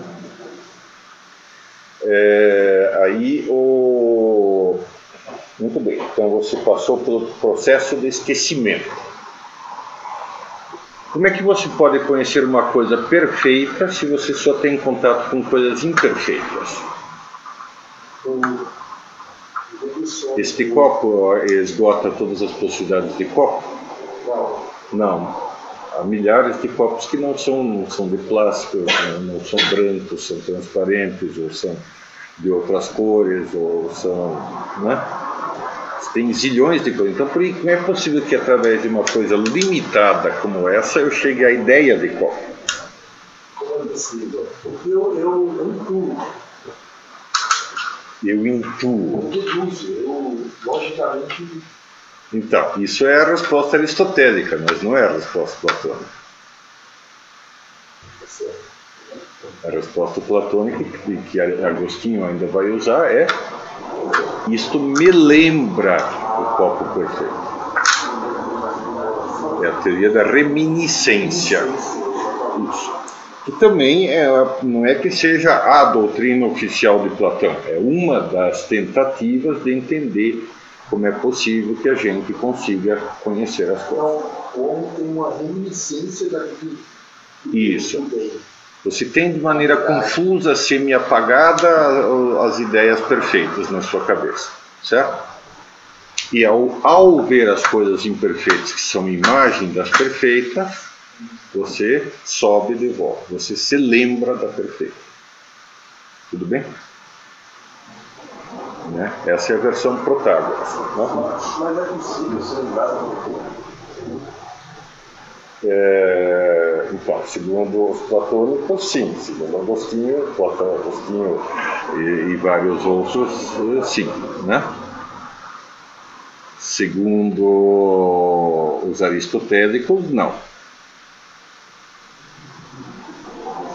Muito bem. Então você passou pelo processo de esquecimento. Como é que você pode conhecer uma coisa perfeita se você só tem contato com coisas imperfeitas? Este copo esgota todas as possibilidades de copo? Não. Há milhares de copos que não são de plástico, não são brancos, são transparentes, ou são de outras cores, ou são... Né? Tem zilhões de coisas. Então, não é possível que através de uma coisa limitada como essa eu chegue à ideia de copo. Como é possível? Porque eu intuo. Eu intuo. Eu deduzo. Eu, logicamente... Então, isso é a resposta aristotélica, mas não é a resposta platônica. A resposta platônica, que Agostinho ainda vai usar, é: isto me lembra o copo perfeito. É a teoria da reminiscência. Isso. Que também não é que seja a doutrina oficial de Platão, é uma das tentativas de entender como é possível que a gente consiga conhecer as coisas. Então, o homem tem uma reminiscência daquilo. Isso. Você tem de maneira confusa, semi-apagada, as ideias perfeitas na sua cabeça, certo? E ao ver as coisas imperfeitas, que são imagem das perfeitas, você sobe de volta, você se lembra da perfeita. Tudo bem? Né? Essa é a versão Protágoras. Né? Mas é possível ser lembrado. Então, segundo os platônicos, sim. Segundo Agostinho, Platão, Agostinho e vários outros, sim. Né? Segundo os aristotélicos, não.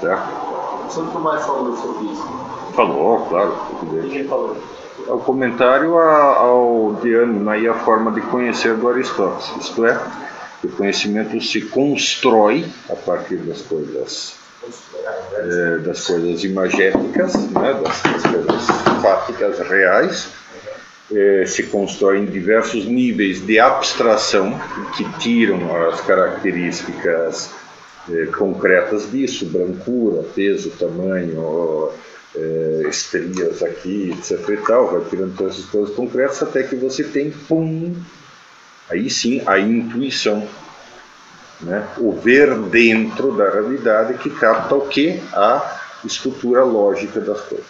Certo? Santo Tomás falou sobre isso. Falou, claro. Quem falou? É o comentário ao de ânima e a forma de conhecer do Aristóteles. Isto é, o conhecimento se constrói a partir das coisas imagéticas, né, das coisas fáticas, reais, se constrói em diversos níveis de abstração que tiram as características concretas disso, brancura, peso, tamanho, estrias aqui, etc e tal, vai tirando todas essas coisas concretas até que você tem, aí sim, a intuição, né? O ver dentro da realidade que capta o quê? A estrutura lógica das coisas.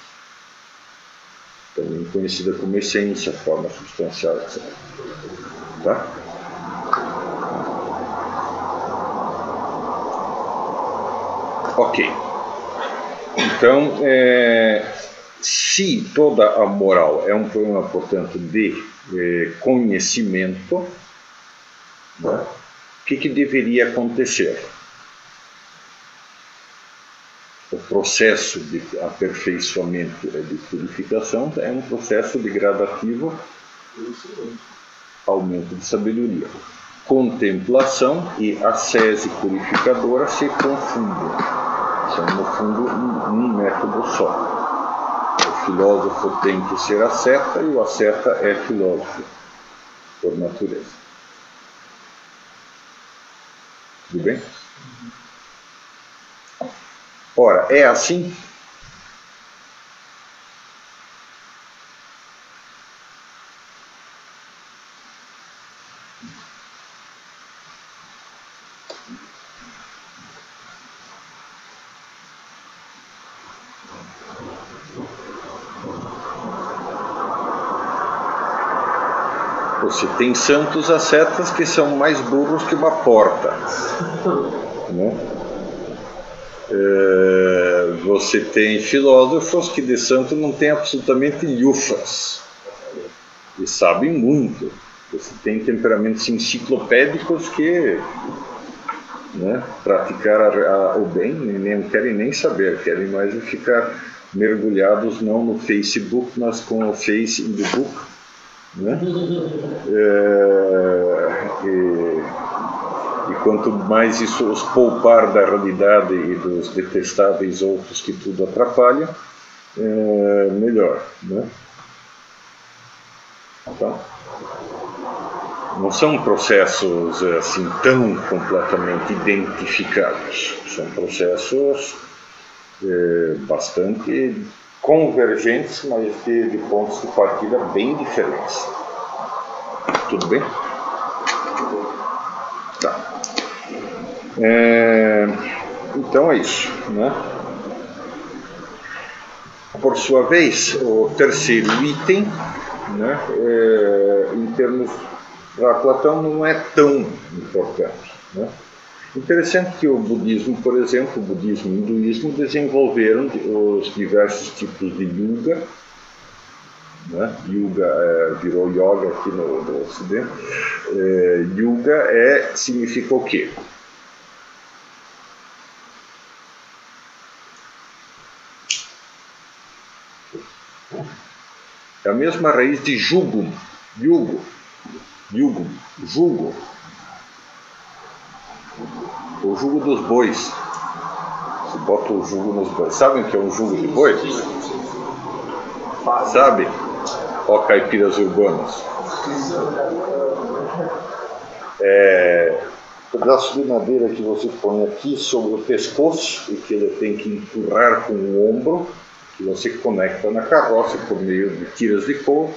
Também conhecida como essência, forma substancial, etc. Tá? Ok. Então, se toda a moral é um problema, portanto, de conhecimento, né, o que deveria acontecer? O processo de aperfeiçoamento e de purificação é um processo de gradativo aumento de sabedoria. Contemplação e ascese purificadora se confundem. São, no fundo, um método só. O filósofo tem que ser asceta e o asceta é filósofo, por natureza. Tudo bem? Ora, é assim? Você tem santos ascetas que são mais burros que uma porta, né? Você tem filósofos que de santo não tem absolutamente lhufas e sabem muito. Você tem temperamentos enciclopédicos que, né, praticar o bem não querem nem saber, querem mais ficar mergulhados não no Facebook, mas com o Face in the Book, né? E quanto mais isso os poupar da realidade e dos detestáveis outros que tudo atrapalha, melhor, né? Então, não são processos assim tão completamente identificados, são processos bastante convergentes, mas de pontos de partida bem diferentes. Tudo bem? Tá. Então é isso, né? Por sua vez, o terceiro item, né, em termos para Platão, não é tão importante, né? Interessante que o budismo, por exemplo, o budismo e o hinduísmo desenvolveram os diversos tipos de yoga, né? Yoga virou yoga aqui no Ocidente. Yoga significa o quê? É a mesma raiz de jugum, jugo. O jugo dos bois. Você bota o jugo nos bois. Sabem o que é um jugo de boi? Sabe? Ó, caipiras urbanos. Pedaço de madeira que você põe aqui sobre o pescoço e que ele tem que empurrar com o ombro, que você conecta na carroça por meio de tiras de couro,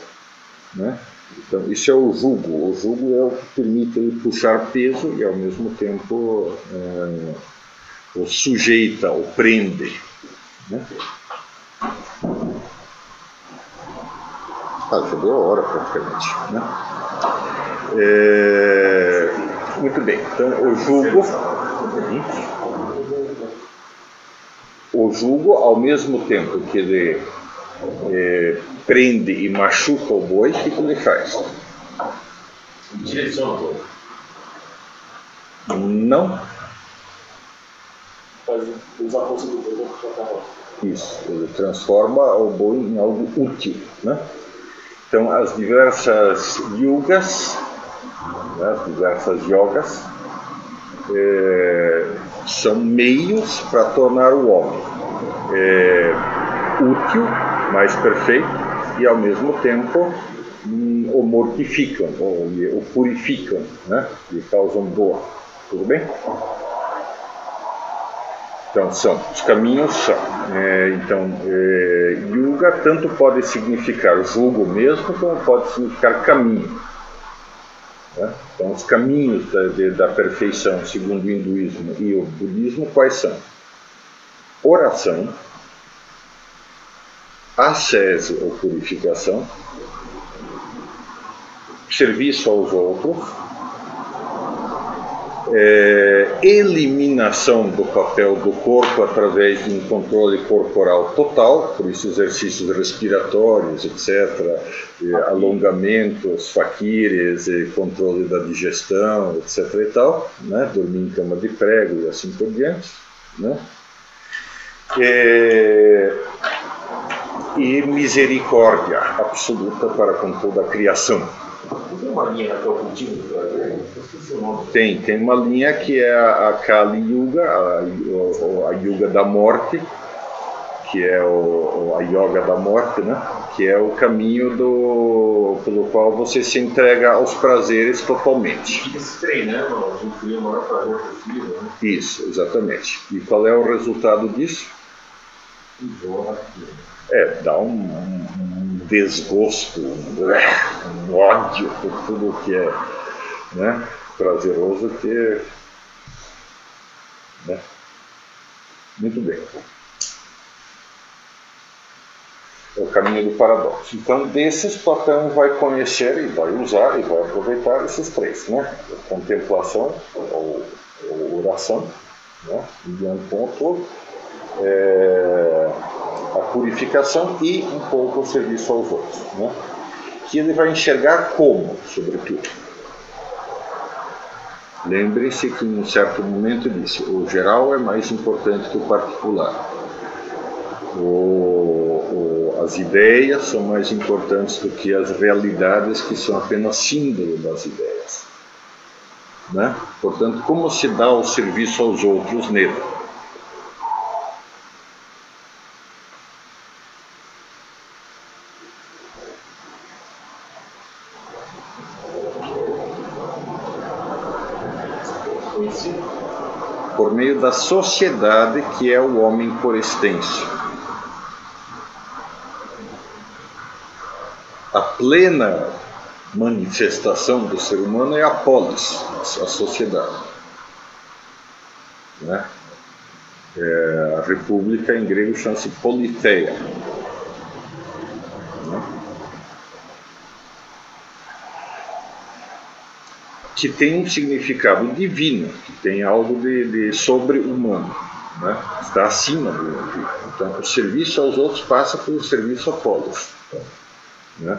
né? Então, isso é o jugo. O jugo é o que permite ele puxar peso e, ao mesmo tempo, o sujeita, o prende, né? Já deu a hora, praticamente, né? Muito bem. Então, o jugo, ao mesmo tempo que ele prende e machuca o boi, o que ele faz? Direciona o boi. Não. Usa a força do boi para puxar a carroça. Isso, ele transforma o boi em algo útil, né? Então, as diversas yugas, né, as diversas yogas, são meios para tornar o homem útil, mais perfeito, e ao mesmo tempo o mortificam, o purificam, né? E causam dor. Tudo bem? Então, os caminhos são. Yuga tanto pode significar jugo mesmo, como pode significar caminho, né? Então, os caminhos da perfeição, segundo o hinduísmo e o budismo, quais são? Oração, ascese ou purificação, serviço aos outros, eliminação do papel do corpo através de um controle corporal total, por isso exercícios respiratórios, etc., alongamentos, faquires, controle da digestão, etc. e tal, né? Dormir em cama de prego e assim por diante, né? E misericórdia absoluta para com toda a criação. Tem uma linha até o cultivo do Brasil? Tem uma linha que é a Kali Yuga, a Yuga da morte, que é a Yoga da morte, né? Que é o caminho pelo qual você se entrega aos prazeres totalmente. Fica se treinando, a gente cria o maior prazer possível, né? Isso, exatamente. E qual é o resultado disso? Dá um desgosto, um ódio por tudo que é, né, prazeroso, né? Muito bem. É o caminho do paradoxo. Então, desses, Platão vai conhecer e vai usar e vai aproveitar esses três, né? A contemplação, ou oração, né? Lidiando com o todo, a purificação e um pouco o serviço aos outros, né? Que ele vai enxergar como, sobretudo. Lembre-se que em um certo momento disse, o geral é mais importante que o particular. As ideias são mais importantes do que as realidades, que são apenas símbolo das ideias, né? Portanto, como se dá o serviço aos outros nele? Por meio da sociedade, que é o homem por extenso. A plena manifestação do ser humano é a polis, a sociedade, né? A república em grego chama-se politeia, né? Que tem um significado divino, que tem algo de sobre-humano, né? Está acima do divino. Então, o serviço aos outros passa pelo serviço a polis, né?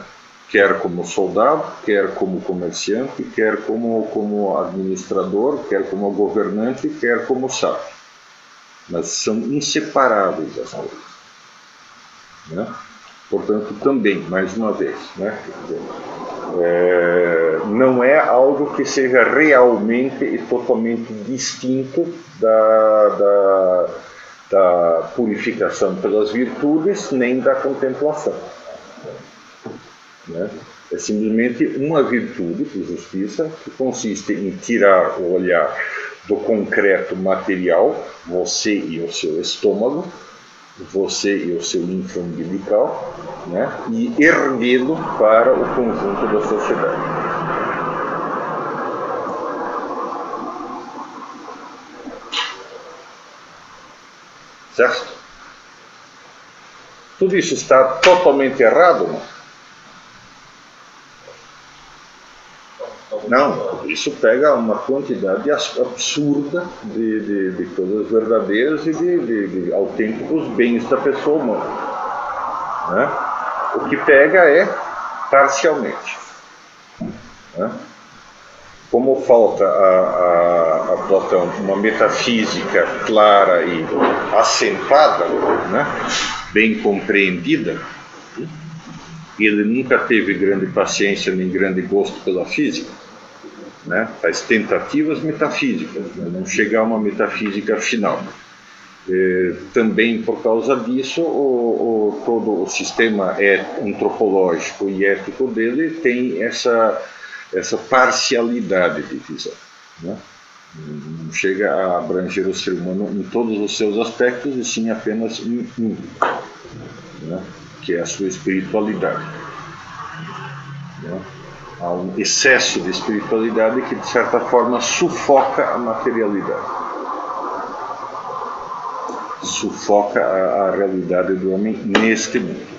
Quer como soldado, quer como comerciante, quer como administrador, quer como governante, quer como sábio. Mas são inseparáveis as coisas, né? Portanto, também, mais uma vez, né? Não é algo que seja realmente e totalmente distinto da purificação pelas virtudes, nem da contemplação, né? É simplesmente uma virtude de justiça que consiste em tirar o olhar do concreto material, você e o seu estômago, você e o seu infraumbilical, né? E erguê-lo para o conjunto da sociedade. Certo? Tudo isso está totalmente errado, não? Não, isso pega uma quantidade absurda de coisas verdadeiras e de autênticos bens da pessoa humana, né? O que pega é parcialmente, né? Como falta a Platão uma metafísica clara e assentada, né? Bem compreendida, ele nunca teve grande paciência nem grande gosto pela física, né? Faz tentativas metafísicas, né? Não chega a uma metafísica final. Também por causa disso, todo o sistema antropológico e ético dele tem essa parcialidade de visão, né? Não chega a abranger o ser humano em todos os seus aspectos, e sim apenas em um, né? Que é a sua espiritualidade, né? Há um excesso de espiritualidade que, de certa forma, sufoca a materialidade, sufoca a realidade do homem neste mundo.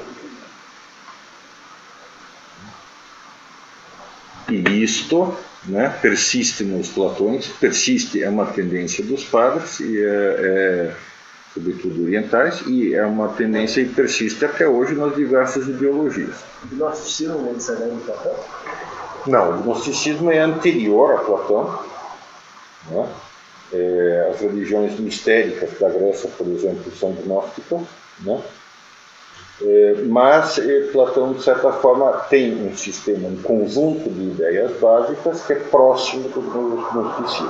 E isto, né, persiste nos Platões, persiste, é uma tendência dos padres, e sobretudo orientais, e é uma tendência que persiste até hoje nas diversas ideologias. O gnosticismo vem de Platão? Não, o gnosticismo é anterior a Platão, né? As religiões mistéricas da Grécia, por exemplo, são gnósticas, né? Mas Platão, de certa forma, tem um sistema, um conjunto de ideias básicas que é próximo do gnosticismo,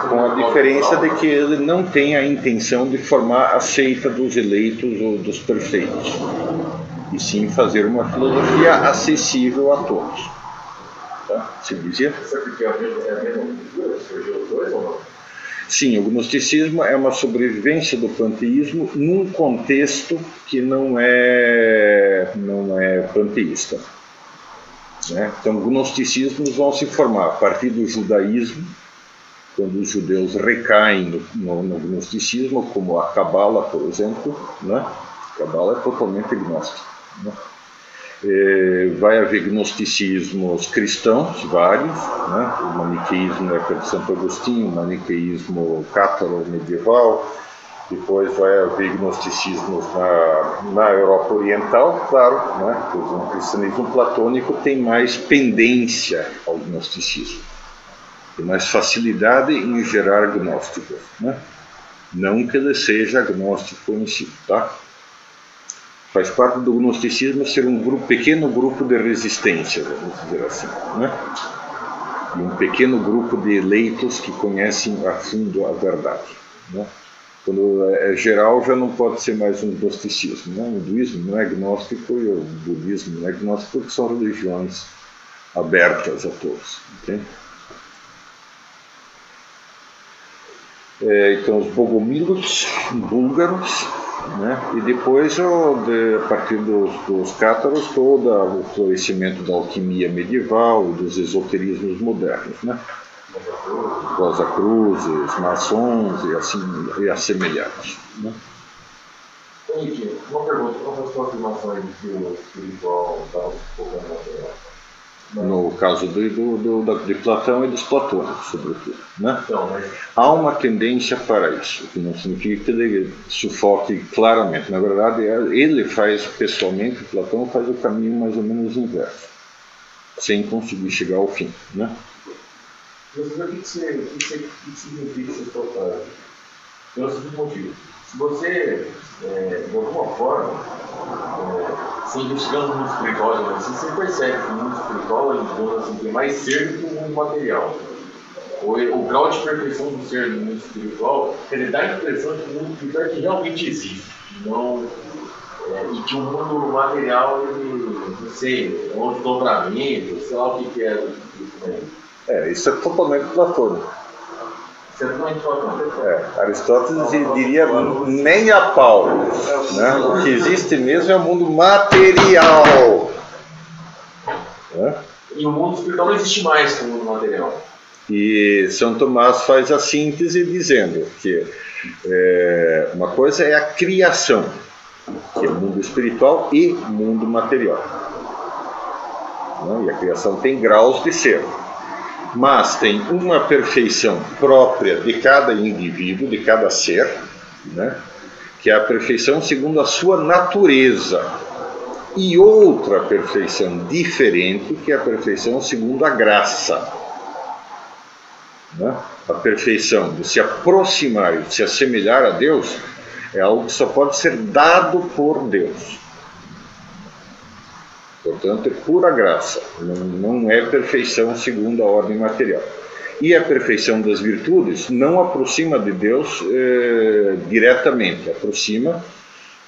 com a diferença de que ele não tem a intenção de formar a seita dos eleitos ou dos perfeitos, e sim fazer uma filosofia acessível a todos. Tá? Se dizia? Você porque é a mesma cultura? Surgiu os dois ou não? Sim, o gnosticismo é uma sobrevivência do panteísmo num contexto que não é panteísta, né? Então, gnosticismos vão se formar a partir do judaísmo, quando os judeus recaem no gnosticismo, como a Cabala, por exemplo, né? Cabala é totalmente agnóstico, né? Vai haver gnosticismos cristãos, vários, né? O maniqueísmo na época de Santo Agostinho, o maniqueísmo cátaro medieval, depois vai haver gnosticismos na Europa Oriental, claro, né? Por exemplo, o cristianismo platônico tem mais pendência ao gnosticismo, tem mais facilidade em gerar gnósticos, né? Não que ele seja agnóstico em si, tá? Faz parte do gnosticismo ser um pequeno grupo de resistência, vamos dizer assim, né? E um pequeno grupo de eleitos que conhecem a fundo a verdade, né? Quando é geral, já não pode ser mais um gnosticismo, né? O hinduísmo não é gnóstico e o budismo não é gnóstico, porque são religiões abertas a todos, entende? Então, os bogomilos, búlgaros, né? E depois, a partir dos cátaros, todo o florescimento da alquimia medieval e dos esoterismos modernos, né? Rosa Cruzes, maçons e assemelhados, né? Henrique, uma pergunta, qual a sua afirmação de que o espiritual está focando na Terra? No caso de Platão e dos platônicos, sobretudo, né? Então, mas... Há uma tendência para isso, o que não significa que ele sufoque claramente. Na verdade, ele faz, pessoalmente, Platão faz o caminho mais ou menos inverso, sem conseguir chegar ao fim, né? Mas o que significa ser total? Pelo seguinte motivo. Se você, de alguma forma, se investigando no mundo espiritual, você percebe que o mundo espiritual assim, tem mais ser do que o mundo material. O grau de perfeição do ser no mundo espiritual, ele dá a impressão de que o mundo espiritual que realmente existe. Não, e que o mundo material, ele, não sei, é um desdobramento, sei lá o que é. Isso é totalmente platônico. Aristóteles diria nem a pau, né? O que existe mesmo é o mundo material, né? E o mundo espiritual não existe mais que o mundo material. E São Tomás faz a síntese dizendo que uma coisa é a criação, que é o mundo espiritual e mundo material, né? E a criação tem graus de ser. Mas tem uma perfeição própria de cada indivíduo, de cada ser, né? Que é a perfeição segundo a sua natureza. E outra perfeição diferente, que é a perfeição segundo a graça, né? A perfeição de se aproximar e de se assemelhar a Deus é algo que só pode ser dado por Deus. Portanto, é pura graça, não é perfeição segundo a ordem material. E a perfeição das virtudes não aproxima de Deus diretamente, aproxima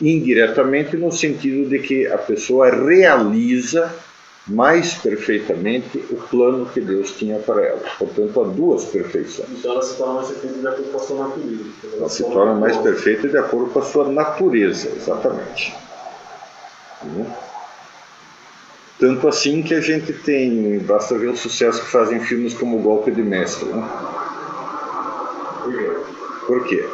indiretamente no sentido de que a pessoa realiza mais perfeitamente o plano que Deus tinha para ela. Portanto, há duas perfeições. Então ela se torna mais perfeita de acordo com a sua natureza. Ela se torna mais perfeita de acordo com a sua natureza, exatamente. Tanto assim que a gente tem, basta ver o sucesso que fazem filmes como O Golpe de Mestre, né? Por quê?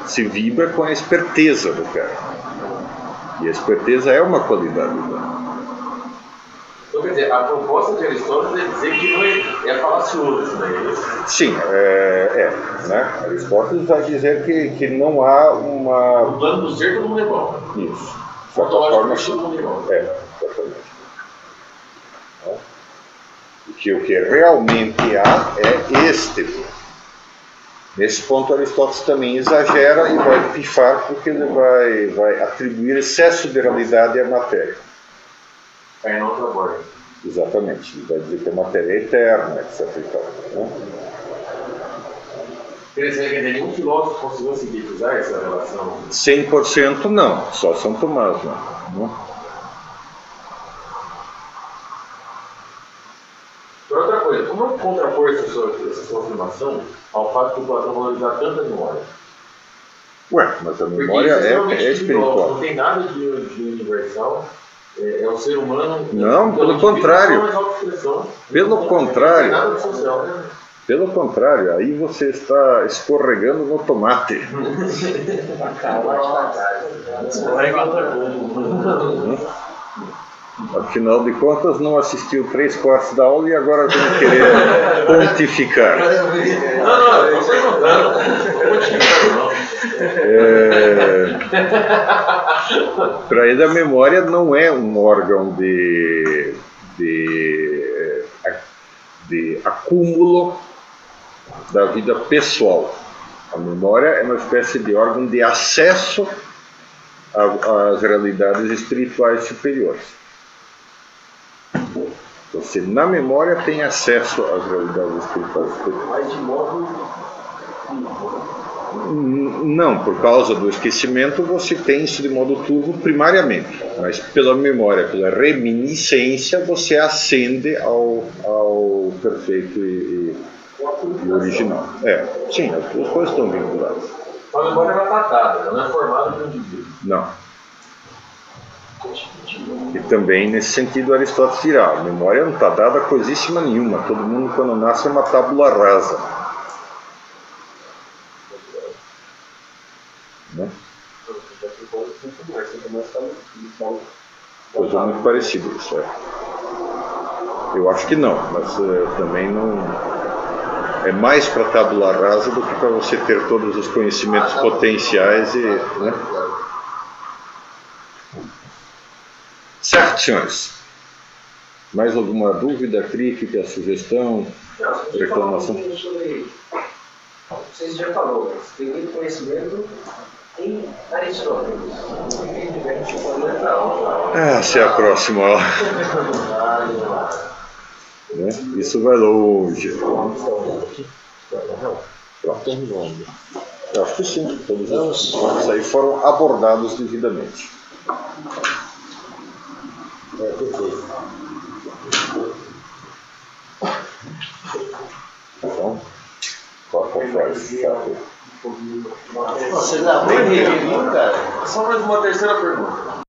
Se vibra com a esperteza do cara. E a esperteza é uma qualidade humana. Então, quer dizer, a proposta de Aristóteles é dizer que não é falacioso isso daí. Sim, né? Aristóteles vai dizer que não há uma... O plano do ser todo mundo é igual. Isso. De certa forma, sim. Exatamente. Que o que realmente há é este plano. Nesse ponto, Aristóteles também exagera e vai pifar, porque ele vai atribuir excesso de realidade à matéria. Aí não trabalha. Exatamente. Ele vai dizer que a matéria é eterna, etc. Né? Quer dizer que nenhum filósofo conseguiu sintetizar essa relação? 100% não, só São Tomás não. Por outra coisa, como contrapor essa sua afirmação ao fato de o Platão valorizar tanto a memória? Mas a memória é espiritual. Não tem nada de universal. É o ser humano. Não, pelo contrário. Pelo contrário. Não tem nada de social, né? Pelo contrário, aí você está escorregando no tomate. Afinal de contas, não assistiu 3/4 da aula e agora vem querer pontificar. Não, eu estou perguntando. Para ele, a memória não é um órgão de acúmulo da vida pessoal. A memória é uma espécie de órgão de acesso às realidades espirituais superiores. Você, na memória, tem acesso às realidades espirituais superiores. Mas de modo... Não, por causa do esquecimento você tem isso de modo turvo primariamente, mas pela memória, pela reminiscência, você ascende ao perfeito e original. Sim, as duas coisas estão vinculadas. A memória ela está dada, ela não é formada por indivíduo. Não. E também, nesse sentido, Aristóteles dirá, a memória não está dada a coisíssima nenhuma, todo mundo quando nasce é uma tábula rasa. Né? Coisa muito parecida, isso é. Eu acho que não, mas também não. É mais para tábula rasa do que para você ter todos os conhecimentos potenciais e. Né? Certo, senhores. Mais alguma dúvida, crítica, sugestão, reclamação? Vocês já falou, mas tem muito conhecimento em Aristóteles. Essa é a próxima aula. Né? Isso vai longe. Pronto. Eu acho que sim, todos os pontos aí foram abordados devidamente. Perfeito. Então, qual frase? Você dá bem, cara. Só mais uma terceira pergunta.